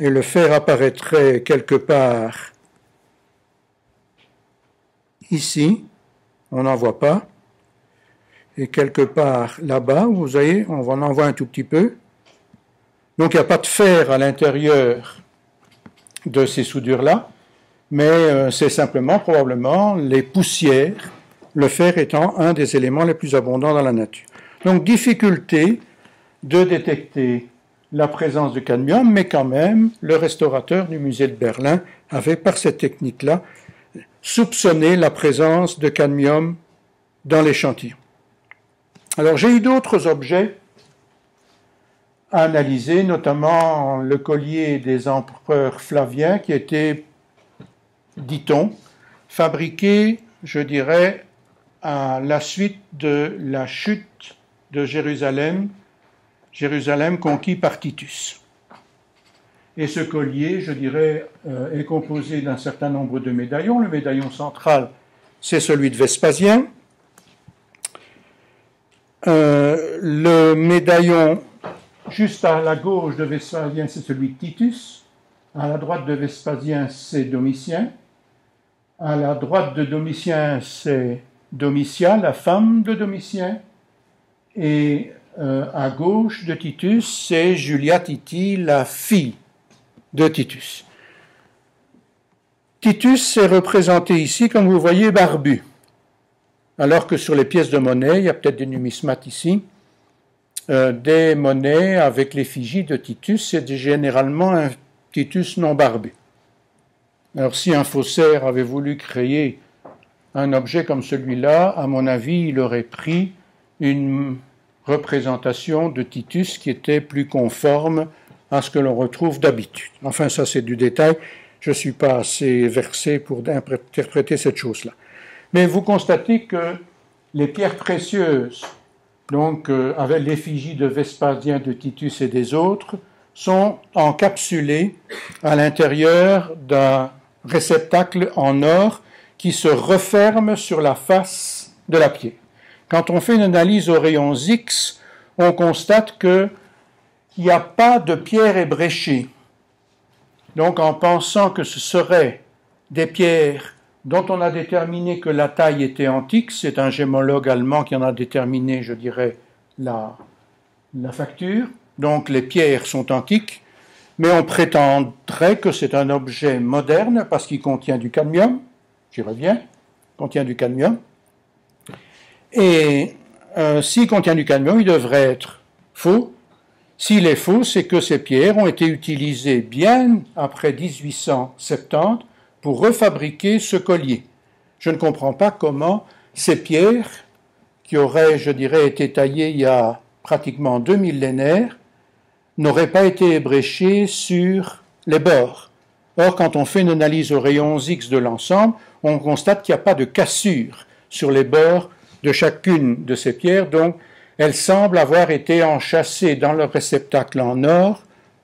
Et le fer apparaîtrait quelque part ici, on n'en voit pas. Et quelque part là-bas, vous voyez, on en voit un tout petit peu. Donc il n'y a pas de fer à l'intérieur de ces soudures-là, mais c'est simplement probablement les poussières, le fer étant un des éléments les plus abondants dans la nature. Donc difficulté de détecter la présence de cadmium, mais quand même, le restaurateur du musée de Berlin avait, par cette technique-là, soupçonné la présence de cadmium dans l'échantillon. Alors j'ai eu d'autres objets à analyser, notamment le collier des empereurs Flaviens qui était, dit-on, fabriqué, je dirais, à la suite de la chute de Jérusalem conquis par Titus. Et ce collier, je dirais, est composé d'un certain nombre de médaillons. Le médaillon central, c'est celui de Vespasien. Le médaillon juste à la gauche de Vespasien, c'est celui de Titus. À la droite de Vespasien, c'est Domitien. À la droite de Domitien, c'est Domitia, la femme de Domitien. Et à gauche de Titus, c'est Julia Titi, la fille de Titus. Titus est représenté ici, comme vous voyez, barbu. Alors que sur les pièces de monnaie, il y a peut-être des numismates ici, des monnaies avec l'effigie de Titus, c'est généralement un Titus non barbu. Alors si un faussaire avait voulu créer un objet comme celui-là, à mon avis, il aurait pris une représentation de Titus qui était plus conforme à ce que l'on retrouve d'habitude. Enfin, ça c'est du détail, je ne suis pas assez versé pour interpréter cette chose-là. Mais vous constatez que les pierres précieuses, donc avec l'effigie de Vespasien, de Titus et des autres, sont encapsulées à l'intérieur d'un réceptacle en or qui se referme sur la face de la pierre. Quand on fait une analyse aux rayons X, on constate qu'il n'y a pas de pierre ébréchée. Donc en pensant que ce seraient des pierres dont on a déterminé que la taille était antique, c'est un gémologue allemand qui en a déterminé, je dirais, la facture, donc les pierres sont antiques, mais on prétendrait que c'est un objet moderne parce qu'il contient du cadmium, j'y reviens, contient du cadmium, et s'il contient du cadmium, il devrait être faux. S'il est faux, c'est que ces pierres ont été utilisées bien après 1870 pour refabriquer ce collier. Je ne comprends pas comment ces pierres, qui auraient, je dirais, été taillées il y a pratiquement 2 millénaires, n'auraient pas été ébréchées sur les bords. Or, quand on fait une analyse aux rayons X de l'ensemble, on constate qu'il n'y a pas de cassure sur les bords de chacune de ces pierres, donc elles semblent avoir été enchâssées dans leur réceptacle en or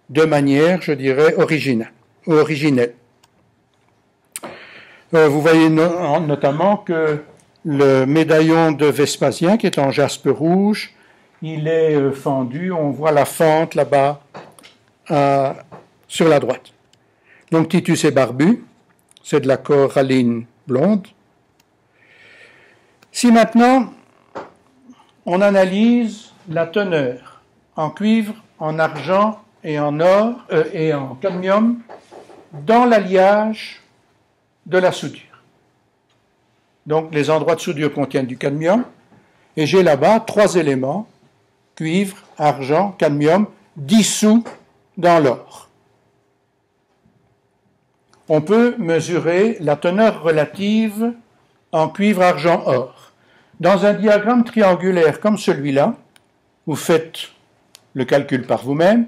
de manière, je dirais, originelle. Vous voyez notamment que le médaillon de Vespasien qui est en jaspe rouge. Il est fendu, on voit la fente là-bas sur la droite. Donc Titus est barbu, c'est de la coralline blonde. Si maintenant on analyse la teneur en cuivre, en argent et en or et en cadmium dans l'alliage de la soudure. Donc les endroits de soudure contiennent du cadmium et j'ai là-bas 3 éléments, cuivre, argent, cadmium, dissous dans l'or. On peut mesurer la teneur relative en cuivre, argent, or. Dans un diagramme triangulaire comme celui-là, vous faites le calcul par vous-même,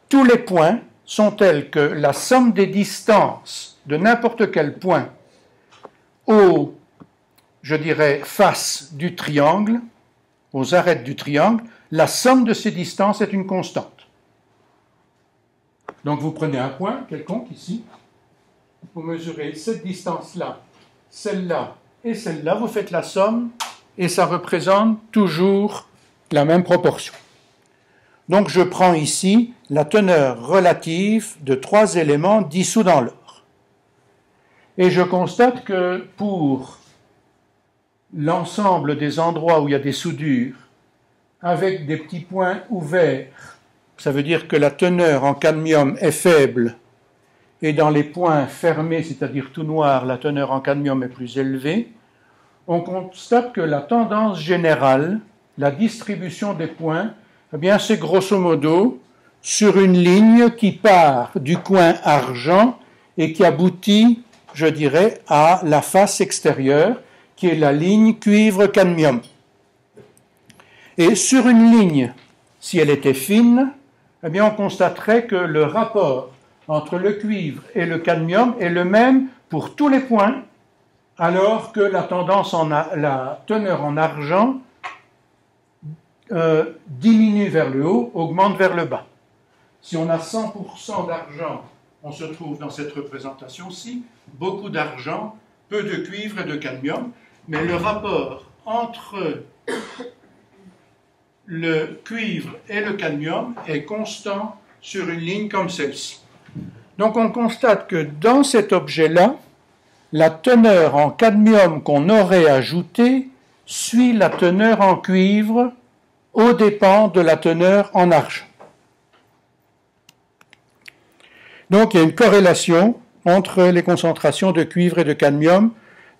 tous les points sont tels que la somme des distances de n'importe quel point aux, je dirais, faces du triangle, aux arêtes du triangle, la somme de ces distances est une constante. Donc vous prenez un point quelconque ici, vous mesurez cette distance-là, celle-là et celle-là, vous faites la somme et ça représente toujours la même proportion. Donc je prends ici la teneur relative de 3 éléments dissous dans l'or. Et je constate que pour l'ensemble des endroits où il y a des soudures, avec des petits points ouverts, ça veut dire que la teneur en cadmium est faible, et dans les points fermés, c'est-à-dire tout noir, la teneur en cadmium est plus élevée, on constate que la tendance générale, la distribution des points, eh bien c'est grosso modo sur une ligne qui part du coin argent et qui aboutit, je dirais, à la face extérieure, qui est la ligne cuivre-cadmium. Et sur une ligne, si elle était fine, eh bien on constaterait que le rapport entre le cuivre et le cadmium est le même pour tous les points, alors que la teneur en argent diminue vers le haut, augmente vers le bas. Si on a 100% d'argent, on se trouve dans cette représentation-ci, beaucoup d'argent, peu de cuivre et de cadmium, mais le rapport entre le cuivre et le cadmium est constant sur une ligne comme celle-ci. Donc on constate que dans cet objet-là, la teneur en cadmium qu'on aurait ajoutée suit la teneur en cuivre aux dépens de la teneur en argent. Donc il y a une corrélation entre les concentrations de cuivre et de cadmium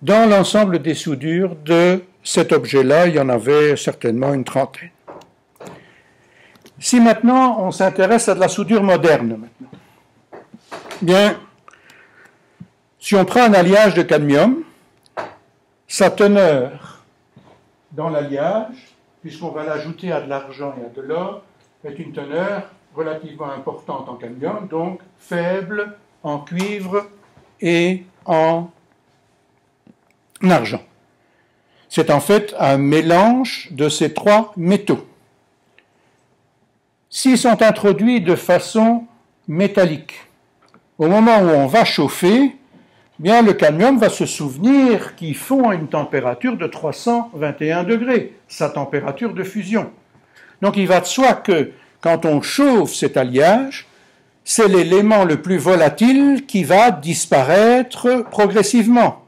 dans l'ensemble des soudures de cet objet-là. Il y en avait certainement une trentaine. Si maintenant on s'intéresse à de la soudure moderne, bien, si on prend un alliage de cadmium, sa teneur dans l'alliage, puisqu'on va l'ajouter à de l'argent et à de l'or, est une teneur relativement importante en cadmium, donc faible en cuivre et en argent. C'est en fait un mélange de ces 3 métaux. S'ils sont introduits de façon métallique, au moment où on va chauffer, bien le cadmium va se souvenir qu'il fond à une température de 321 degrés, sa température de fusion. Donc il va de soi que quand on chauffe cet alliage, c'est l'élément le plus volatile qui va disparaître progressivement.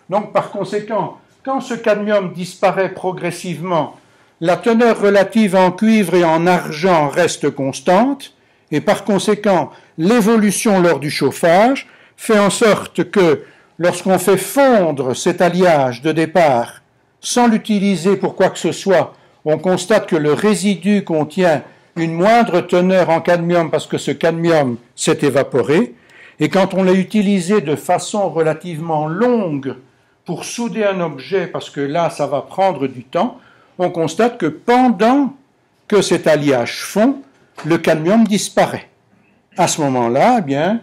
Donc par conséquent, quand ce cadmium disparaît progressivement, la teneur relative en cuivre et en argent reste constante, et par conséquent, l'évolution lors du chauffage fait en sorte que lorsqu'on fait fondre cet alliage de départ sans l'utiliser pour quoi que ce soit, on constate que le résidu contient une moindre teneur en cadmium parce que ce cadmium s'est évaporé, et quand on l'a utilisé de façon relativement longue pour souder un objet, parce que là ça va prendre du temps, on constate que pendant que cet alliage fond, le cadmium disparaît. À ce moment-là, eh bien,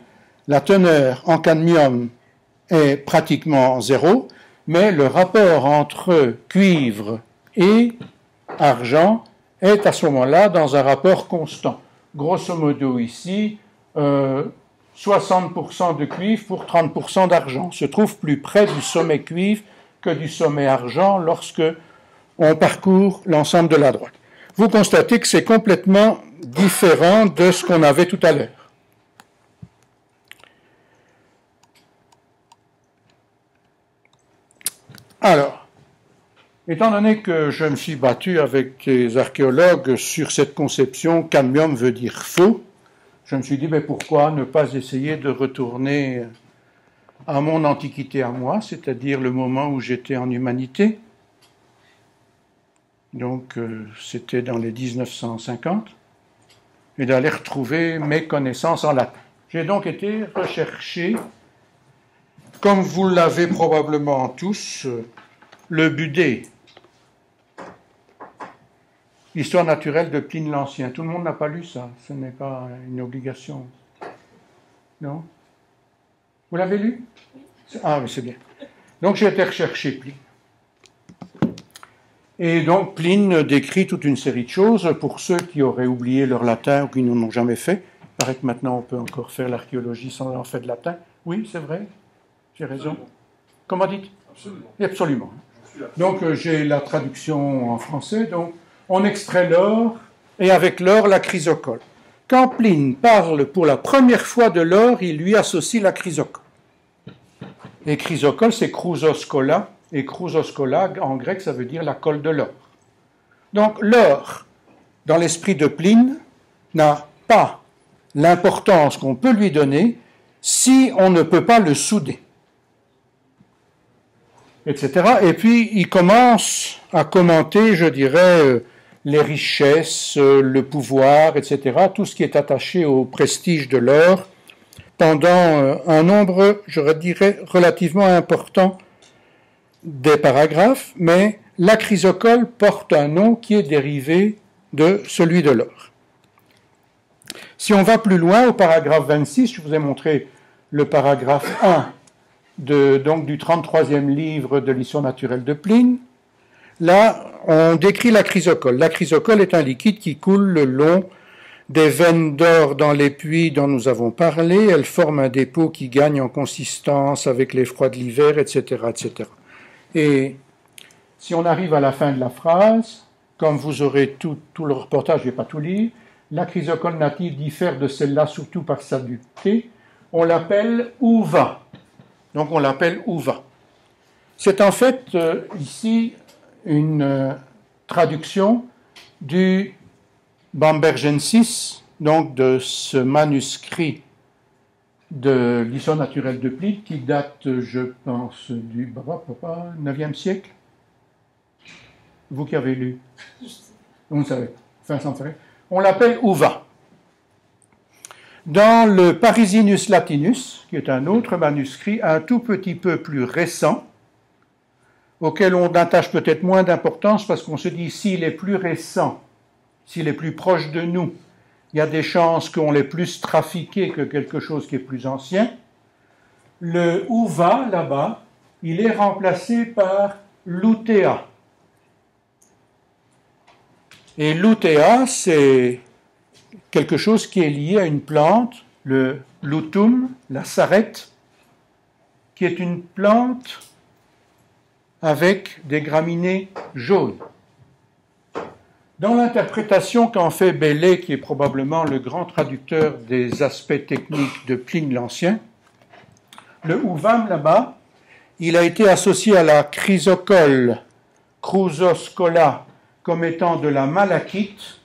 la teneur en cadmium est pratiquement 0, mais le rapport entre cuivre et argent est à ce moment-là dans un rapport constant. Grosso modo ici, 60% de cuivre pour 30% d'argent. On se trouve plus près du sommet cuivre que du sommet argent lorsque on parcourt l'ensemble de la droite. Vous constatez que c'est complètement différent de ce qu'on avait tout à l'heure. Alors, étant donné que je me suis battu avec les archéologues sur cette conception cadmium veut dire faux, je me suis dit, mais pourquoi ne pas essayer de retourner à mon antiquité à moi, c'est-à-dire le moment où j'étais en humanité. Donc, c'était dans les 1950, et d'aller retrouver mes connaissances en latin. J'ai donc été rechercher, comme vous l'avez probablement tous, le Budé, l'histoire naturelle de Pline l'Ancien. Tout le monde n'a pas lu ça, ce n'est pas une obligation. Non? Vous l'avez lu? Ah oui, c'est bien. Donc j'ai été rechercher Pline. Et donc Pline décrit toute une série de choses pour ceux qui auraient oublié leur latin ou qui n'en ont jamais fait. Il paraît que maintenant on peut encore faire l'archéologie sans avoir fait de latin. Oui, c'est vrai, j'ai raison. Comment dites? Absolument. Absolument. Donc j'ai la traduction en français. Donc on extrait l'or et avec l'or la chrysocole. Quand Pline parle pour la première fois de l'or, il lui associe la chrysocole. Et chrysocole, c'est chrysoskola, et chrysoskola, en grec, ça veut dire la colle de l'or. Donc l'or, dans l'esprit de Pline, n'a pas l'importance qu'on peut lui donner si on ne peut pas le souder, etc. Et puis il commence à commenter, je dirais, les richesses, le pouvoir, etc., tout ce qui est attaché au prestige de l'or, pendant un nombre, je dirais, relativement important des paragraphes, mais la chrysocole porte un nom qui est dérivé de celui de l'or. Si on va plus loin, au paragraphe 26, je vous ai montré le paragraphe 1 donc du 33e livre de l'histoire naturelle de Pline. Là, on décrit la chrysocole. La chrysocole est un liquide qui coule le long des veines d'or dans les puits dont nous avons parlé. Elle forme un dépôt qui gagne en consistance avec les froids de l'hiver, etc., etc. Et si on arrive à la fin de la phrase, comme vous aurez tout le reportage, je ne vais pas tout lire, la chrysocole native diffère de celle-là surtout par sa dureté. On l'appelle uva. Donc on l'appelle uva. C'est en fait ici une traduction du Bambergensis, donc de ce manuscrit de l'histoire naturelle de Pline, qui date, je pense, du 9e siècle. Vous qui avez lu. Vous savez. Enfin, sans faire. On l'appelle Uva. Dans le Parisinus Latinus, qui est un autre manuscrit, un tout petit peu plus récent, auquel on attache peut-être moins d'importance parce qu'on se dit s'il est plus récent, s'il est plus proche de nous, il y a des chances qu'on l'ait plus trafiqué que quelque chose qui est plus ancien. Le uva, là-bas, il est remplacé par lutea. Et lutea, c'est quelque chose qui est lié à une plante, le lutum, la sarrette, qui est une plante avec des graminées jaunes. Dans l'interprétation qu'en fait Bellay, qui est probablement le grand traducteur des aspects techniques de Pline l'Ancien, le uvam là-bas, il a été associé à la chrysocole, chrysoscola, comme étant de la malachite,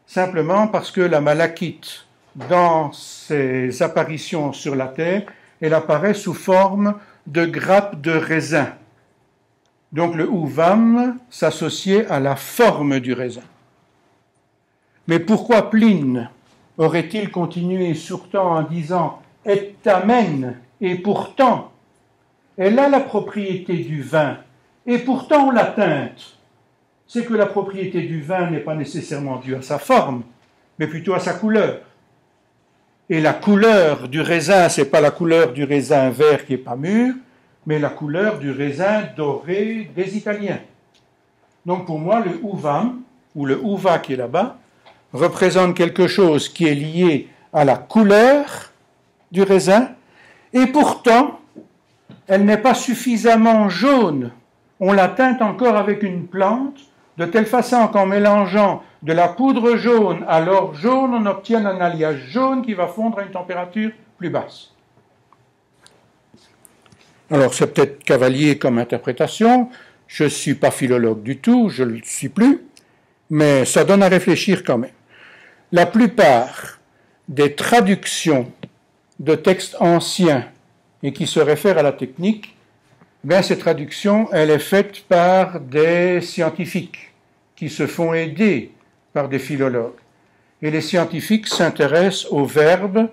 simplement parce que la malachite, dans ses apparitions sur la terre, elle apparaît sous forme de grappes de raisin. Donc le uvam s'associait à la forme du raisin. Mais pourquoi Pline aurait-il continué surtout en disant « et amen » et pourtant, elle a la propriété du vin, et pourtant on la teinte. C'est que la propriété du vin n'est pas nécessairement due à sa forme, mais plutôt à sa couleur. Et la couleur du raisin, ce n'est pas la couleur du raisin vert qui n'est pas mûr, mais la couleur du raisin doré des Italiens. Donc pour moi, le uvam, ou le uva qui est là-bas, représente quelque chose qui est lié à la couleur du raisin, et pourtant, elle n'est pas suffisamment jaune on la teinte encore avec une plante, de telle façon qu'en mélangeant de la poudre jaune à l'or jaune, on obtient un alliage jaune qui va fondre à une température plus basse. Alors, c'est peut-être cavalier comme interprétation, je ne suis pas philologue du tout, je ne le suis plus, mais ça donne à réfléchir quand même. La plupart des traductions de textes anciens et qui se réfèrent à la technique, bien, cette traduction, elle est faite par des scientifiques qui se font aider par des philologues. Et les scientifiques s'intéressent aux verbes,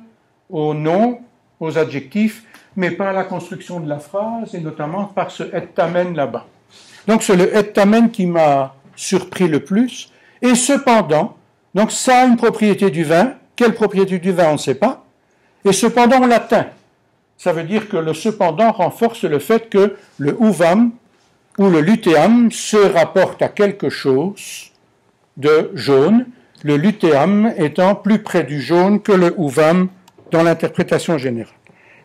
aux noms, aux adjectifs, mais pas à la construction de la phrase, et notamment par ce ettamen là-bas. Donc c'est le ettamen qui m'a surpris le plus, et cependant, donc ça a une propriété du vin. Quelle propriété du vin, on ne sait pas, et cependant on l'atteint. Ça veut dire que le cependant renforce le fait que le uvam ou le luteam se rapporte à quelque chose de jaune, le luteam étant plus près du jaune que le uvam dans l'interprétation générale.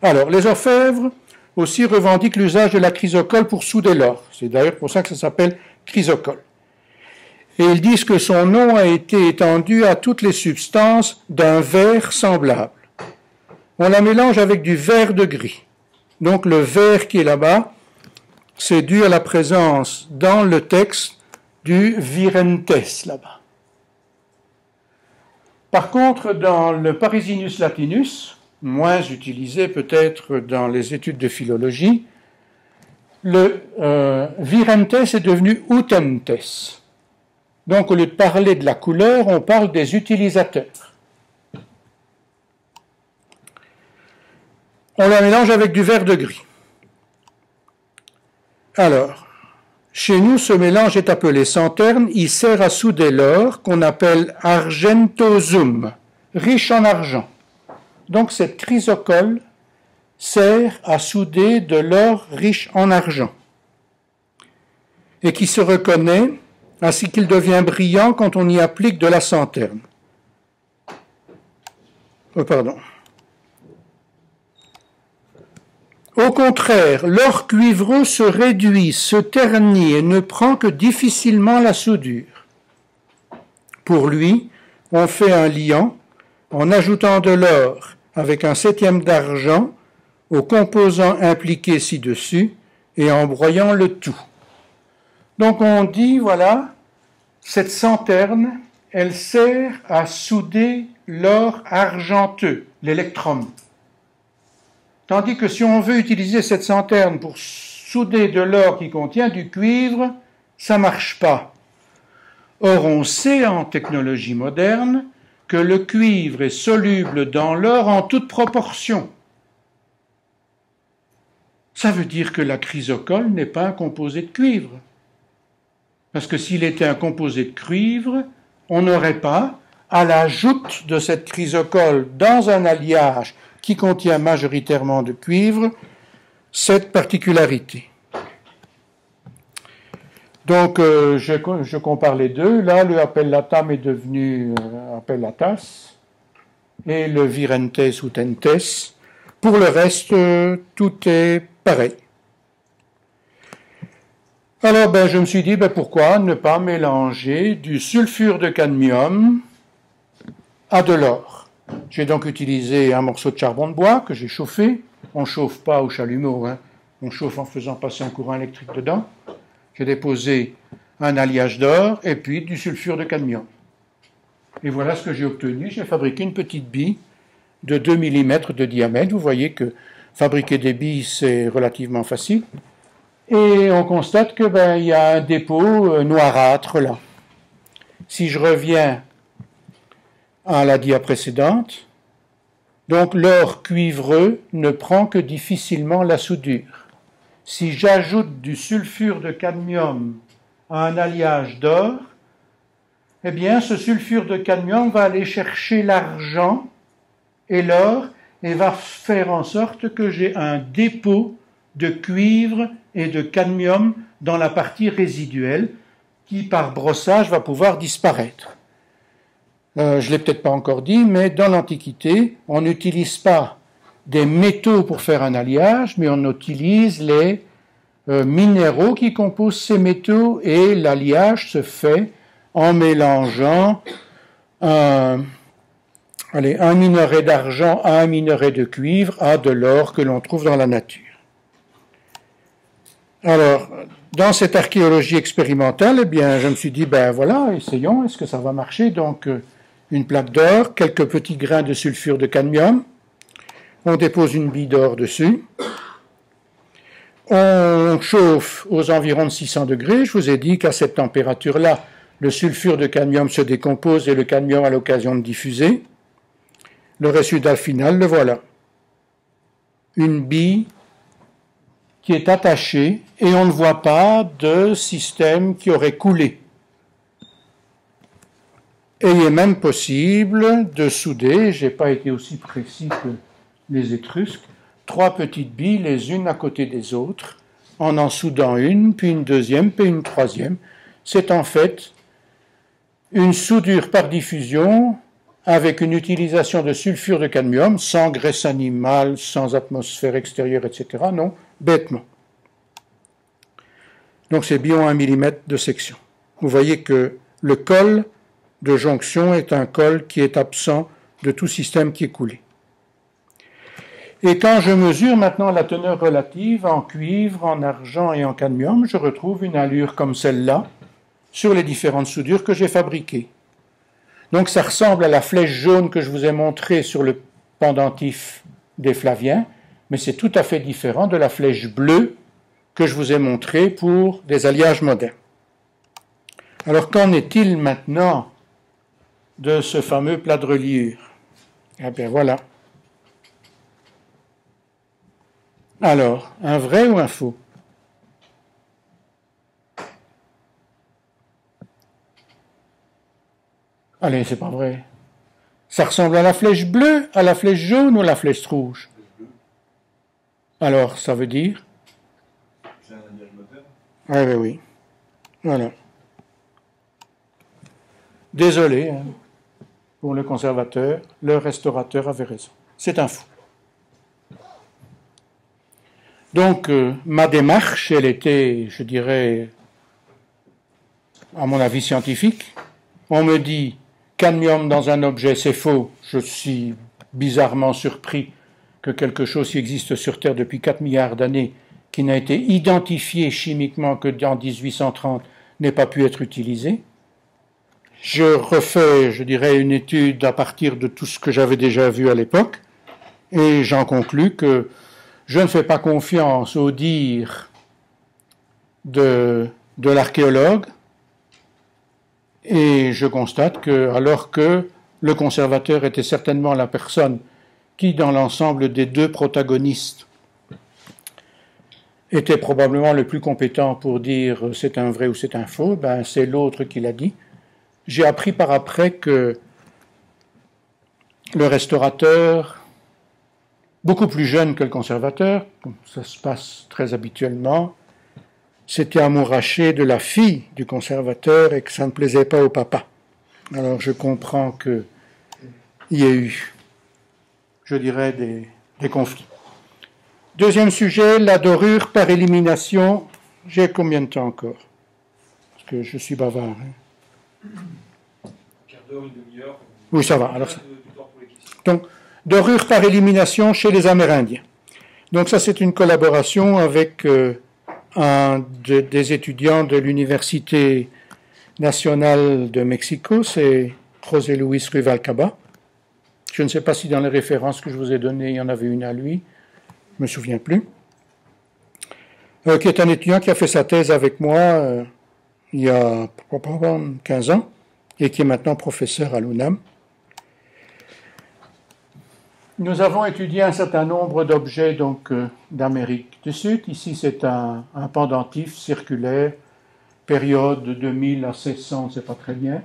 Alors, les orfèvres aussi revendiquent l'usage de la chrysocole pour souder l'or. C'est d'ailleurs pour ça que ça s'appelle chrysocole. Et ils disent que son nom a été étendu à toutes les substances d'un vert semblable. On la mélange avec du vert de gris. Donc le vert qui est là-bas, c'est dû à la présence dans le texte du virentes là-bas. Par contre, dans le Parisinus latinus, moins utilisé peut-être dans les études de philologie, le virentes est devenu utentes. Donc au lieu de parler de la couleur, on parle des utilisateurs. On la mélange avec du vert de gris. Alors, chez nous, ce mélange est appelé santerne. Il sert à souder l'or qu'on appelle argentosum, riche en argent. Donc cette chrysocole sert à souder de l'or riche en argent et qui se reconnaît ainsi qu'il devient brillant quand on y applique de la santerne. Au contraire, l'or cuivreux se réduit, se ternit et ne prend que difficilement la soudure. Pour lui, on fait un liant en ajoutant de l'or avec un septième d'argent aux composants impliqués ci-dessus et en broyant le tout. Donc on dit, voilà, cette santerne, elle sert à souder l'or argenteux, l'électrum. Tandis que si on veut utiliser cette santerne pour souder de l'or qui contient du cuivre, ça ne marche pas. Or, on sait en technologie moderne que le cuivre est soluble dans l'or en toute proportion. Ça veut dire que la chrysocole n'est pas un composé de cuivre. Parce que s'il était un composé de cuivre, on n'aurait pas, à l'ajout de cette chrysocole dans un alliage qui contient majoritairement de cuivre, cette particularité. Donc, je compare les deux. Là, le appellatam est devenu appellatas et le virentes utentes. Pour le reste, tout est pareil. Alors, je me suis dit, pourquoi ne pas mélanger du sulfure de cadmium à de l'or? J'ai donc utilisé un morceau de charbon de bois que j'ai chauffé. On ne chauffe pas au chalumeau, on chauffe en faisant passer un courant électrique dedans. J'ai déposé un alliage d'or et puis du sulfure de cadmium. Et voilà ce que j'ai obtenu. J'ai fabriqué une petite bille de 2 mm de diamètre. Vous voyez que fabriquer des billes, c'est relativement facile. Et on constate que y a un dépôt noirâtre là. Si je reviens à la dia précédente, donc l'or cuivreux ne prend que difficilement la soudure. Si j'ajoute du sulfure de cadmium à un alliage d'or, eh bien ce sulfure de cadmium va aller chercher l'argent et l'or et va faire en sorte que j'ai un dépôt de cuivre et de cadmium dans la partie résiduelle qui, par brossage, va pouvoir disparaître. Je ne l'ai peut-être pas encore dit, mais dans l'Antiquité, on n'utilise pas des métaux pour faire un alliage, mais on utilise les minéraux qui composent ces métaux, et l'alliage se fait en mélangeant un minerai d'argent à un minerai de cuivre à de l'or que l'on trouve dans la nature. Alors, dans cette archéologie expérimentale, eh bien, je me suis dit, ben voilà, essayons, est-ce que ça va marcher? Donc, une plaque d'or, quelques petits grains de sulfure de cadmium, on dépose une bille d'or dessus, on chauffe aux environs de 600 degrés, je vous ai dit qu'à cette température-là, le sulfure de cadmium se décompose et le cadmium a l'occasion de diffuser. Le résultat final, le voilà. Une bille qui est attachée et on ne voit pas de système qui aurait coulé. Et il est même possible de souder, je n'ai pas été aussi précis que les Étrusques, 3 petites billes les unes à côté des autres, en soudant une, puis une deuxième, puis une troisième. C'est en fait une soudure par diffusion avec une utilisation de sulfure de cadmium, sans graisse animale, sans atmosphère extérieure, etc. Non, bêtement. Donc c'est bien 1 mm de section. Vous voyez que le col de jonction est un col qui est absent de tout système qui est coulé. Et quand je mesure maintenant la teneur relative en cuivre, en argent et en cadmium, je retrouve une allure comme celle-là sur les différentes soudures que j'ai fabriquées. Donc ça ressemble à la flèche jaune que je vous ai montrée sur le pendentif des Flaviens, mais c'est tout à fait différent de la flèche bleue que je vous ai montrée pour des alliages modernes. Alors qu'en est-il maintenant de ce fameux plat de reliure? Eh bien voilà. Alors, un vrai ou un faux? Allez, c'est pas vrai. Ça ressemble à la flèche bleue, à la flèche jaune ou à la flèche rouge? Alors, ça veut dire? C'est un alliage moderne. Ah ben oui. Voilà. Désolé pour le conservateur, le restaurateur avait raison. C'est un faux. Donc, ma démarche, elle était, je dirais, à mon avis scientifique. On me dit, cadmium dans un objet, c'est faux. Je suis bizarrement surpris que quelque chose qui existe sur Terre depuis 4 milliards d'années, qui n'a été identifié chimiquement que en 1830, n'ait pas pu être utilisé. Je refais, je dirais, une étude à partir de tout ce que j'avais déjà vu à l'époque, et j'en conclus que je ne fais pas confiance au dire de l'archéologue, et je constate que, alors que le conservateur était certainement la personne qui, dans l'ensemble des 2 protagonistes, était probablement le plus compétent pour dire c'est un vrai ou c'est un faux, ben c'est l'autre qui l'a dit. J'ai appris par après que le restaurateur, beaucoup plus jeune que le conservateur, comme ça se passe très habituellement, s'était amouraché de la fille du conservateur et que ça ne plaisait pas au papa. Alors je comprends qu'il y ait eu, je dirais, des conflits. Deuxième sujet, la dorure par élimination. J'ai combien de temps encore? Parce que je suis bavard. Un quart d'heure, une demi-heure. Oui, ça va. Alors, donc, dorure par élimination chez les Amérindiens. Donc ça, c'est une collaboration avec des étudiants de l'Université nationale de Mexico, c'est José Luis Ruvalcaba. Je ne sais pas si dans les références que je vous ai données, il y en avait une à lui, je ne me souviens plus. Qui est un étudiant qui a fait sa thèse avec moi il y a 15 ans et qui est maintenant professeur à l'UNAM. Nous avons étudié un certain nombre d'objets donc d'Amérique du Sud. Ici, c'est un pendentif circulaire, période de 2000 à 1600, on ne sait pas très bien.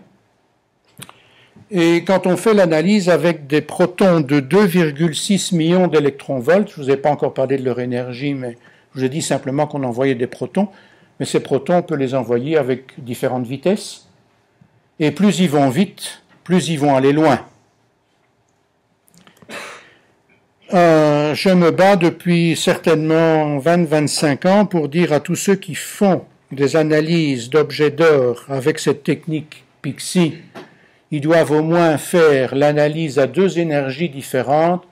Et quand on fait l'analyse avec des protons de 2,6 millions d'électronvolts, je ne vous ai pas encore parlé de leur énergie, mais je vous ai dit simplement qu'on envoyait des protons, mais ces protons, on peut les envoyer avec différentes vitesses, et plus ils vont vite, plus ils vont aller loin. je me bats depuis certainement 20-25 ans pour dire à tous ceux qui font des analyses d'objets d'or avec cette technique PIXI, ils doivent au moins faire l'analyse à deux énergies différentes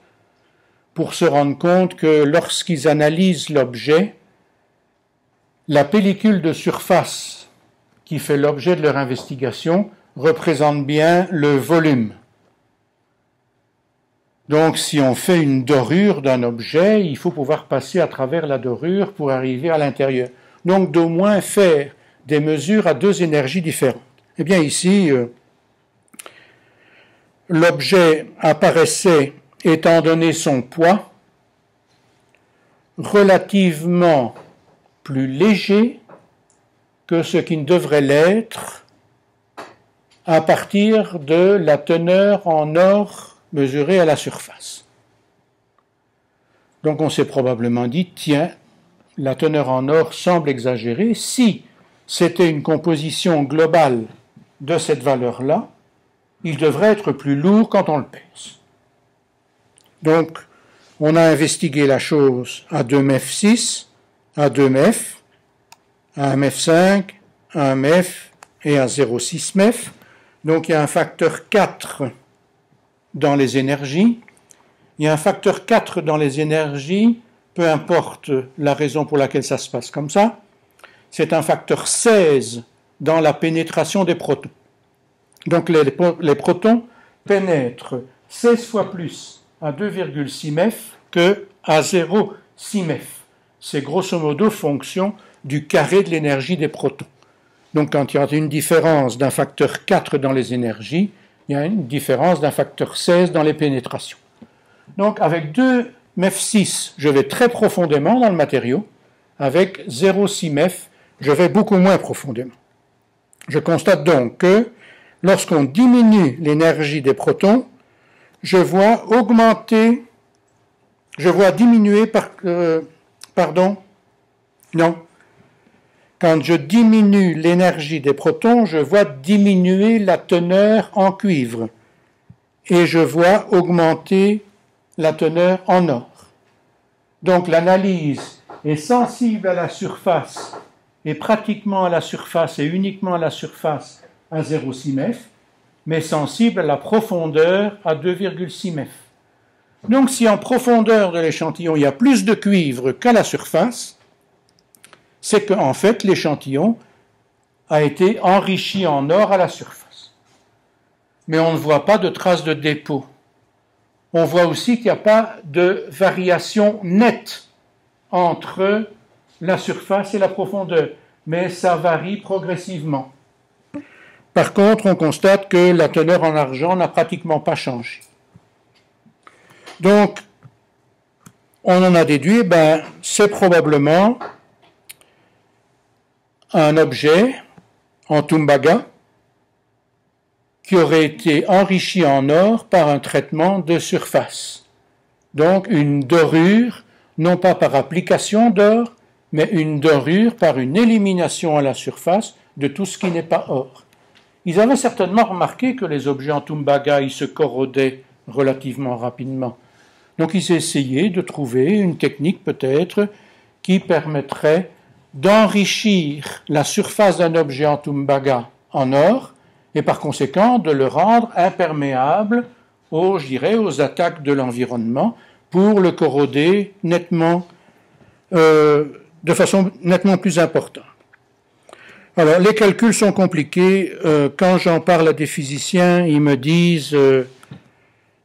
pour se rendre compte que lorsqu'ils analysent l'objet, la pellicule de surface qui fait l'objet de leur investigation représente bien le volume. Donc, si on fait une dorure d'un objet, il faut pouvoir passer à travers la dorure pour arriver à l'intérieur. Donc, d'au moins faire des mesures à deux énergies différentes. Eh bien, ici, l'objet apparaissait, étant donné son poids, relativement plus léger que ce qui ne devrait l'être à partir de la teneur en or mesurée à la surface. Donc on s'est probablement dit, tiens, la teneur en or semble exagérée. Si c'était une composition globale de cette valeur-là, il devrait être plus lourd quand on le pèse. Donc, on a investigué la chose à 2 MEF6, à 2 MEF, à 1 MEF5, à 1 MEF et à 0,6 MEF. Donc il y a un facteur 4 dans les énergies. Il y a un facteur 4 dans les énergies, peu importe la raison pour laquelle ça se passe comme ça. C'est un facteur 16 dans la pénétration des protons. Donc les protons pénètrent 16 fois plus à 2,6 MEF que à 0,6 MEF. C'est grosso modo fonction du carré de l'énergie des protons. Donc quand il y a une différence d'un facteur 4 dans les énergies, il y a une différence d'un facteur 16 dans les pénétrations. Donc avec 2 MEF6, je vais très profondément dans le matériau. Avec 0,6 MEF, je vais beaucoup moins profondément. Je constate donc que lorsqu'on diminue l'énergie des protons, je vois diminuer quand je diminue l'énergie des protons, je vois diminuer la teneur en cuivre et je vois augmenter la teneur en or. Donc l'analyse est sensible à la surface et pratiquement à la surface et uniquement à la surface à 0,6 MEF, mais sensible à la profondeur à 2,6 MEF. Donc si en profondeur de l'échantillon il y a plus de cuivre qu'à la surface, c'est qu'en fait l'échantillon a été enrichi en or à la surface. Mais on ne voit pas de traces de dépôt. On voit aussi qu'il n'y a pas de variation nette entre la surface et la profondeur, mais ça varie progressivement. Par contre, on constate que la teneur en argent n'a pratiquement pas changé. Donc, on en a déduit, c'est probablement un objet en tumbaga qui aurait été enrichi en or par un traitement de surface. Donc une dorure, non pas par application d'or, mais une dorure par une élimination à la surface de tout ce qui n'est pas or. Ils avaient certainement remarqué que les objets en tumbaga, ils se corrodaient relativement rapidement. Donc ils essayaient de trouver une technique peut-être qui permettrait d'enrichir la surface d'un objet en tumbaga en or et par conséquent de le rendre imperméable aux attaques de l'environnement pour le corroder nettement, de façon nettement plus importante. Alors les calculs sont compliqués. Quand j'en parle à des physiciens, ils me disent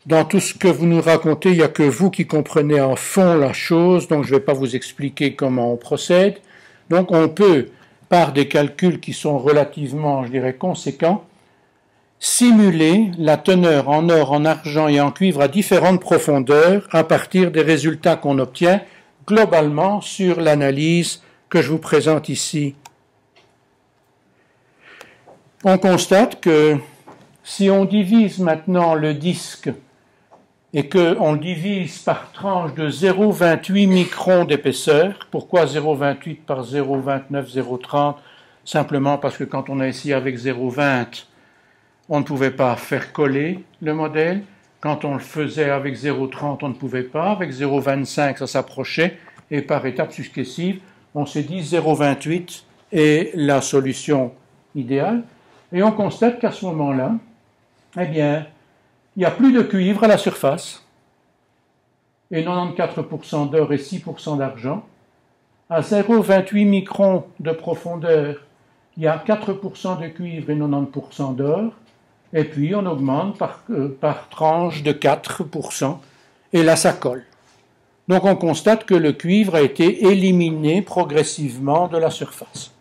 dans tout ce que vous nous racontez, il n'y a que vous qui comprenez en fond la chose, donc je ne vais pas vous expliquer comment on procède. Donc on peut, par des calculs qui sont relativement, conséquents, simuler la teneur en or, en argent et en cuivre à différentes profondeurs à partir des résultats qu'on obtient globalement sur l'analyse que je vous présente ici. On constate que si on divise maintenant le disque et qu'on le divise par tranche de 0,28 microns d'épaisseur. Pourquoi 0,28 par 0,29, 0,30 ? Simplement parce que quand on a essayé avec 0,20, on ne pouvait pas faire coller le modèle. Quand on le faisait avec 0,30, on ne pouvait pas. Avec 0,25, ça s'approchait. Et par étapes successives, on s'est dit 0,28 est la solution idéale. Et on constate qu'à ce moment-là, eh bien, il n'y a plus de cuivre à la surface. Et 94% d'or et 6% d'argent. À 0,28 microns de profondeur, il y a 4% de cuivre et 90% d'or. Et puis on augmente par tranche de 4%. Et là, ça colle. Donc on constate que le cuivre a été éliminé progressivement de la surface.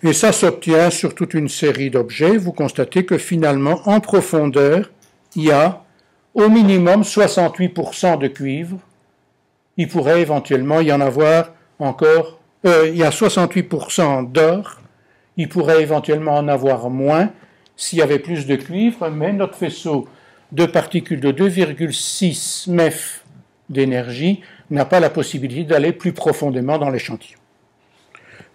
Et ça s'obtient sur toute une série d'objets. Vous constatez que finalement, en profondeur, il y a au minimum 68% de cuivre. Il pourrait éventuellement y en avoir encore, il y a 68% d'or. Il pourrait éventuellement en avoir moins s'il y avait plus de cuivre, mais notre faisceau de particules de 2,6 MEF d'énergie n'a pas la possibilité d'aller plus profondément dans l'échantillon.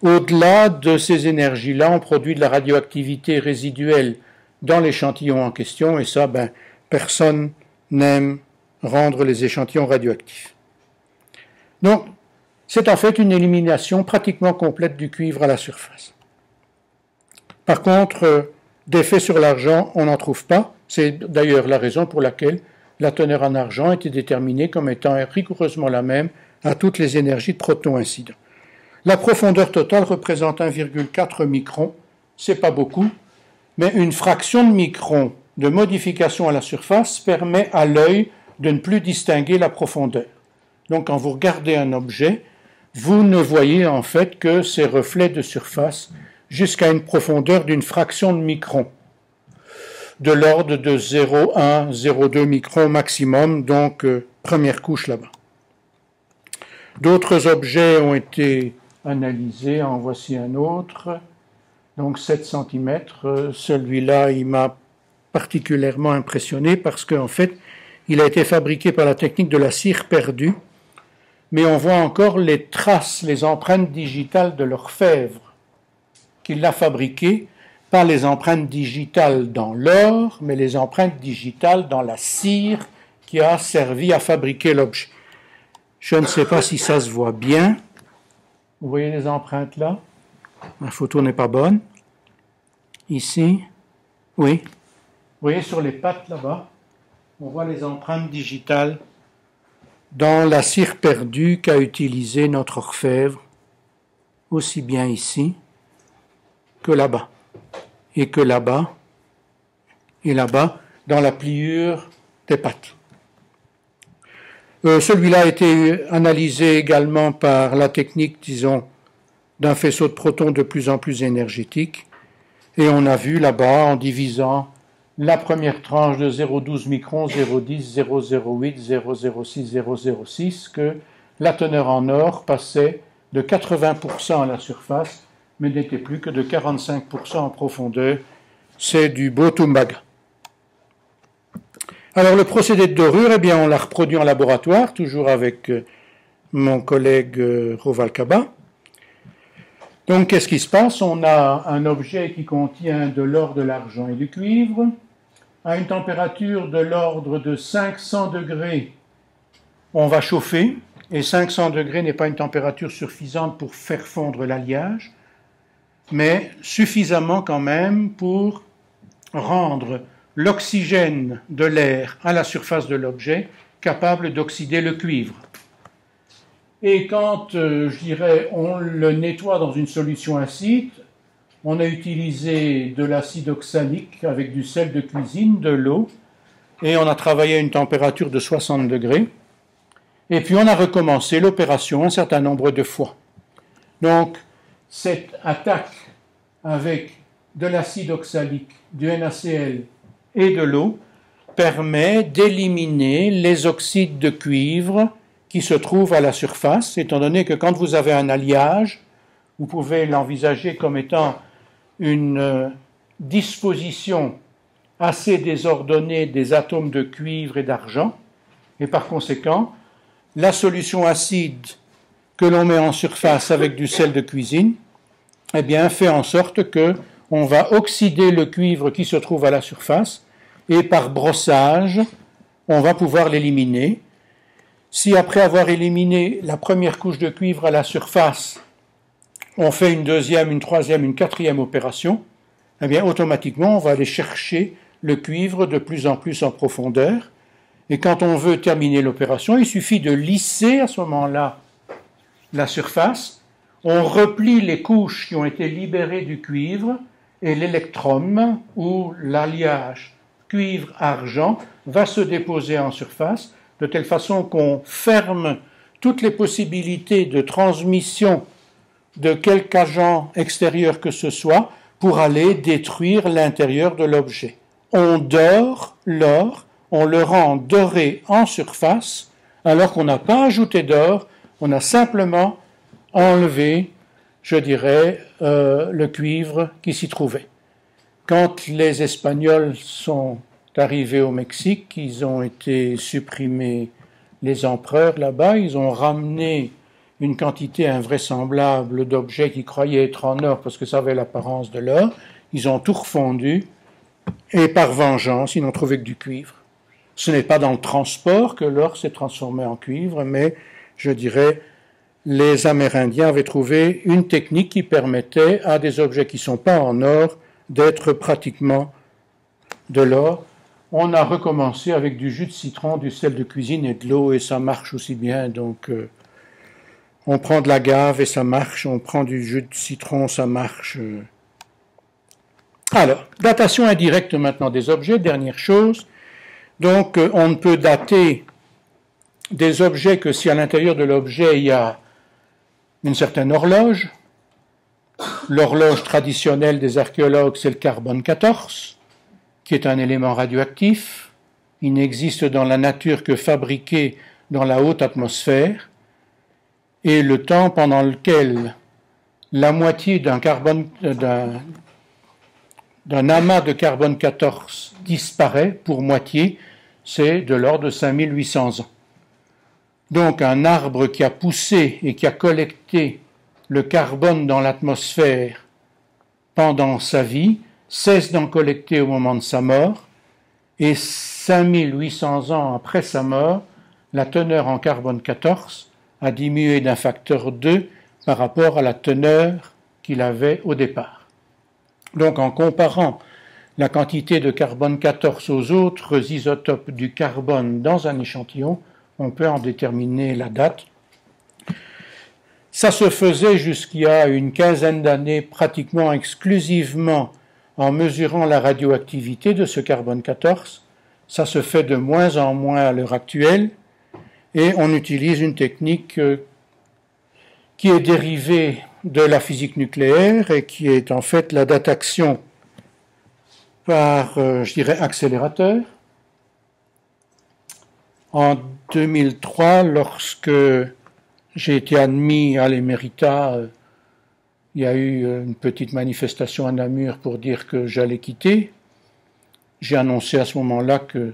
Au-delà de ces énergies-là, on produit de la radioactivité résiduelle dans l'échantillon en question, et ça, personne n'aime rendre les échantillons radioactifs. Donc, c'est en fait une élimination pratiquement complète du cuivre à la surface. Par contre, d'effet sur l'argent, on n'en trouve pas. C'est d'ailleurs la raison pour laquelle la teneur en argent a été déterminée comme étant rigoureusement la même à toutes les énergies de protons incidents. La profondeur totale représente 1,4 micron, c'est pas beaucoup, mais une fraction de micron de modification à la surface permet à l'œil de ne plus distinguer la profondeur. Donc quand vous regardez un objet, vous ne voyez en fait que ses reflets de surface jusqu'à une profondeur d'une fraction de micron, de l'ordre de 0,1, 0,2 microns maximum, donc première couche là-bas. D'autres objets ont été analysés, en voici un autre, donc 7 cm. Celui-là, il m'a particulièrement impressionné parce qu'en fait, il a été fabriqué par la technique de la cire perdue, mais on voit encore les traces, les empreintes digitales de l'orfèvre qui l'a fabriqué, pas les empreintes digitales dans l'or, mais les empreintes digitales dans la cire qui a servi à fabriquer l'objet. Je ne sais pas si ça se voit bien. Vous voyez les empreintes là? La photo n'est pas bonne. Ici, oui. Vous voyez sur les pattes là-bas, on voit les empreintes digitales dans la cire perdue qu'a utilisée notre orfèvre, aussi bien ici que là-bas, et que là-bas, et là-bas, dans la pliure des pattes. Celui-là a été analysé également par la technique, disons, d'un faisceau de protons de plus en plus énergétique, et on a vu là-bas, en divisant la première tranche de 0,12 microns, 0,10, 0,08, 0,06, 0,06, que la teneur en or passait de 80% à la surface, mais n'était plus que de 45% en profondeur. C'est du beau Tumbaga. Alors le procédé de dorure, eh bien, on l'a reproduit en laboratoire, toujours avec mon collègue Ruvalcaba. Donc qu'est-ce qui se passe? On a un objet qui contient de l'or, de l'argent et du cuivre, à une température de l'ordre de 500 degrés. On va chauffer, et 500 degrés n'est pas une température suffisante pour faire fondre l'alliage, mais suffisamment quand même pour rendre l'oxygène de l'air à la surface de l'objet capable d'oxyder le cuivre. Et quand, on le nettoie dans une solution acide, on a utilisé de l'acide oxalique avec du sel de cuisine, de l'eau, et on a travaillé à une température de 60 degrés. Et puis on a recommencé l'opération un certain nombre de fois. Donc, cette attaque avec de l'acide oxalique, du NaCl et de l'eau permet d'éliminer les oxydes de cuivre qui se trouvent à la surface, étant donné que quand vous avez un alliage, vous pouvez l'envisager comme étant une disposition assez désordonnée des atomes de cuivre et d'argent, et par conséquent, la solution acide que l'on met en surface avec du sel de cuisine, eh bien, fait en sorte que on va oxyder le cuivre qui se trouve à la surface, et par brossage, on va pouvoir l'éliminer. Si après avoir éliminé la première couche de cuivre à la surface, on fait une deuxième, une troisième, une quatrième opération, eh bien automatiquement on va aller chercher le cuivre de plus en plus en profondeur. Et quand on veut terminer l'opération, il suffit de lisser à ce moment-là la surface. On replie les couches qui ont été libérées du cuivre et l'électrum ou l'alliage cuivre-argent va se déposer en surface de telle façon qu'on ferme toutes les possibilités de transmission de quelque agent extérieur que ce soit pour aller détruire l'intérieur de l'objet. On dore l'or, on le rend doré en surface, alors qu'on n'a pas ajouté d'or, on a simplement enlevé, je dirais, le cuivre qui s'y trouvait. Quand les Espagnols sont arrivés au Mexique, ils ont été supprimés les empereurs là-bas, ils ont ramené une quantité invraisemblable d'objets qu'ils croyaient être en or parce que ça avait l'apparence de l'or, ils ont tout refondu et par vengeance, ils n'ont trouvé que du cuivre. Ce n'est pas dans le transport que l'or s'est transformé en cuivre, mais je dirais les Amérindiens avaient trouvé une technique qui permettait à des objets qui ne sont pas en or d'être pratiquement de l'or. On a recommencé avec du jus de citron, du sel de cuisine et de l'eau et ça marche aussi bien. Donc on prend de l'agave et ça marche, on prend du jus de citron, ça marche. Alors, datation indirecte maintenant des objets, dernière chose. Donc on ne peut dater des objets que si à l'intérieur de l'objet il y a une certaine horloge. L'horloge traditionnelle des archéologues, c'est le carbone 14, qui est un élément radioactif. Il n'existe dans la nature que fabriqué dans la haute atmosphère. Et le temps pendant lequel la moitié d'un amas de carbone 14 disparaît pour moitié, c'est de l'ordre de 5800 ans. Donc un arbre qui a poussé et qui a collecté le carbone dans l'atmosphère pendant sa vie cesse d'en collecter au moment de sa mort et 5800 ans après sa mort, la teneur en carbone 14 a diminué d'un facteur 2 par rapport à la teneur qu'il avait au départ. Donc en comparant la quantité de carbone 14 aux autres isotopes du carbone dans un échantillon, on peut en déterminer la date. Ça se faisait jusqu'il y a une quinzaine d'années pratiquement exclusivement en mesurant la radioactivité de ce carbone 14. Ça se fait de moins en moins à l'heure actuelle et on utilise une technique qui est dérivée de la physique nucléaire et qui est en fait la datation par, je dirais, accélérateur. En 2003, lorsque j'ai été admis à l'Émérita, il y a eu une petite manifestation à Namur pour dire que j'allais quitter. J'ai annoncé à ce moment-là que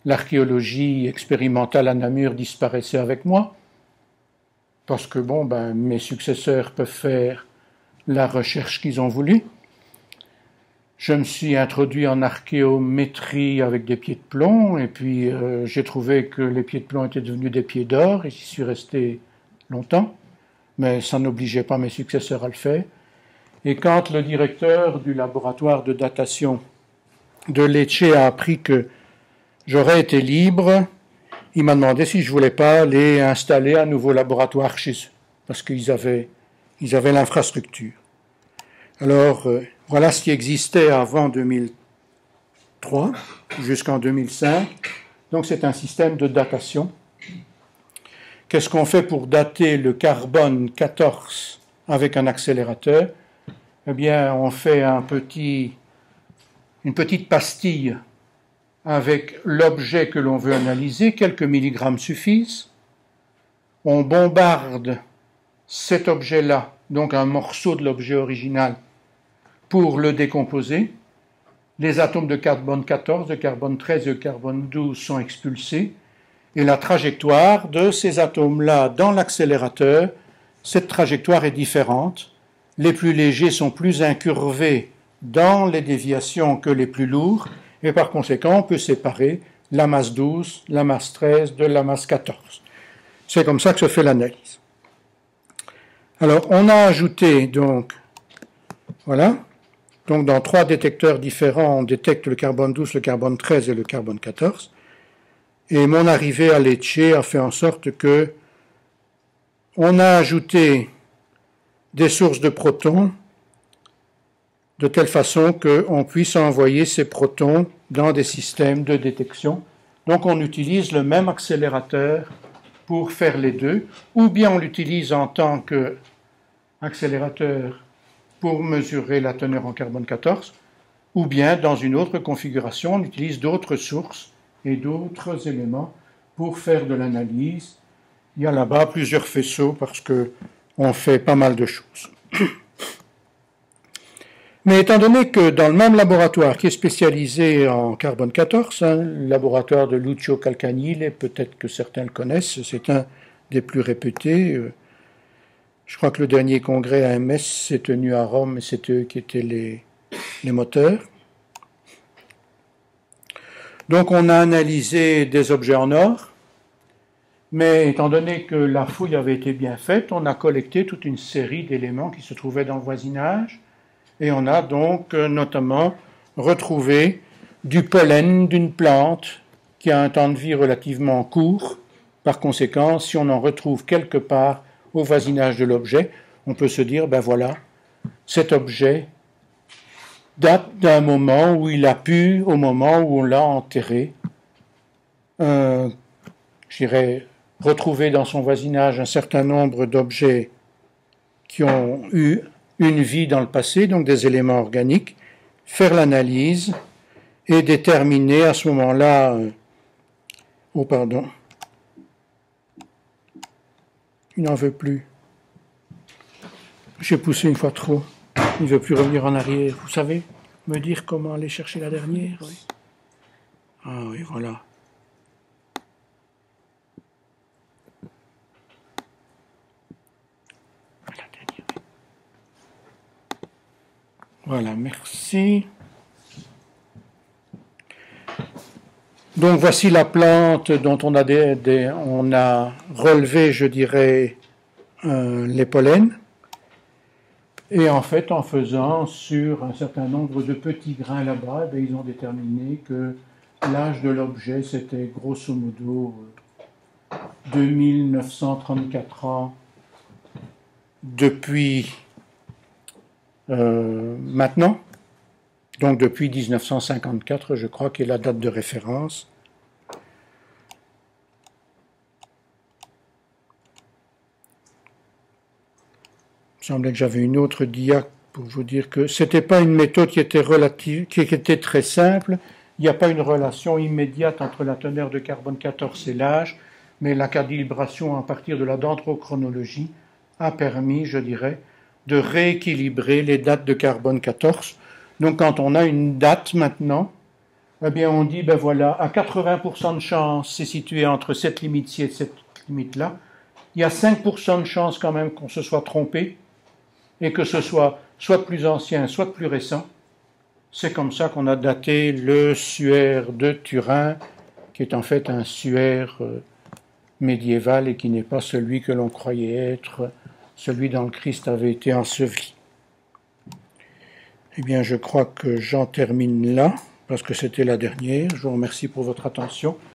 l'archéologie expérimentale à Namur disparaissait avec moi, parce que mes successeurs peuvent faire la recherche qu'ils ont voulu. Je me suis introduit en archéométrie avec des pieds de plomb, et puis j'ai trouvé que les pieds de plomb étaient devenus des pieds d'or, et j'y suis resté longtemps, mais ça n'obligeait pas mes successeurs à le faire. Et quand le directeur du laboratoire de datation de Lecce a appris que j'aurais été libre, il m'a demandé si je voulais pas aller installer un nouveau laboratoire chez eux, parce qu'ils avaient l'infrastructure. Alors, voilà ce qui existait avant 2003 jusqu'en 2005. Donc c'est un système de datation. Qu'est-ce qu'on fait pour dater le carbone 14 avec un accélérateur? Eh bien, on fait une petite pastille avec l'objet que l'on veut analyser, quelques milligrammes suffisent. On bombarde cet objet-là, donc un morceau de l'objet original, pour le décomposer. Les atomes de carbone 14, de carbone 13 et de carbone 12 sont expulsés. Et la trajectoire de ces atomes-là dans l'accélérateur, cette trajectoire est différente. Les plus légers sont plus incurvés dans les déviations que les plus lourds, et par conséquent, on peut séparer la masse 12, la masse 13 de la masse 14. C'est comme ça que se fait l'analyse. Alors, on a ajouté, donc, voilà, donc dans 3 détecteurs différents, on détecte le carbone 12, le carbone 13 et le carbone 14. Et mon arrivée à Lecce a fait en sorte que on a ajouté des sources de protons de telle façon qu'on puisse envoyer ces protons dans des systèmes de détection. Donc on utilise le même accélérateur pour faire les deux, ou bien on l'utilise en tant qu'accélérateur pour mesurer la teneur en carbone 14, ou bien dans une autre configuration, on utilise d'autres sources et d'autres éléments pour faire de l'analyse. Il y a là-bas plusieurs faisceaux parce qu'on fait pas mal de choses. Mais étant donné que dans le même laboratoire qui est spécialisé en carbone 14, le laboratoire de Lucio Calcagnile, peut-être que certains le connaissent, c'est un des plus réputés. Je crois que le dernier congrès AMS s'est tenu à Rome et c'est eux qui étaient les moteurs. Donc on a analysé des objets en or, mais étant donné que la fouille avait été bien faite, on a collecté toute une série d'éléments qui se trouvaient dans le voisinage, et on a donc notamment retrouvé du pollen d'une plante qui a un temps de vie relativement court. Par conséquent, si on en retrouve quelque part au voisinage de l'objet, on peut se dire, ben voilà, cet objet date d'un moment où il a pu, au moment où on l'a enterré, je dirais, retrouver dans son voisinage un certain nombre d'objets qui ont eu une vie dans le passé, donc des éléments organiques, faire l'analyse et déterminer à ce moment-là, il n'en veut plus. J'ai poussé une fois trop. Il ne veut plus revenir en arrière. Vous savez me dire comment aller chercher la dernière? Oui. Ah oui, voilà. La dernière. Voilà, merci. Donc voici la plante dont on a relevé, je dirais, les pollens. Et en fait, en faisant sur un certain nombre de petits grains là-bas, ils ont déterminé que l'âge de l'objet, c'était grosso modo 2934 ans depuis maintenant. Donc depuis 1954, je crois, qui est la date de référence. Il me semblait que j'avais une autre dia pour vous dire que ce n'était pas une méthode qui était très simple. Il n'y a pas une relation immédiate entre la teneur de carbone 14 et l'âge, mais la calibration à partir de la dendrochronologie a permis, je dirais, de rééquilibrer les dates de carbone 14. Donc quand on a une date maintenant, eh bien on dit, ben voilà, à 80% de chance, c'est situé entre cette limite-ci et cette limite-là. Il y a 5% de chance quand même qu'on se soit trompé, et que ce soit plus ancien, soit plus récent. C'est comme ça qu'on a daté le suaire de Turin, qui est en fait un suaire médiéval et qui n'est pas celui que l'on croyait être celui dont le Christ avait été enseveli. Eh bien, je crois que j'en termine là, parce que c'était la dernière. Je vous remercie pour votre attention.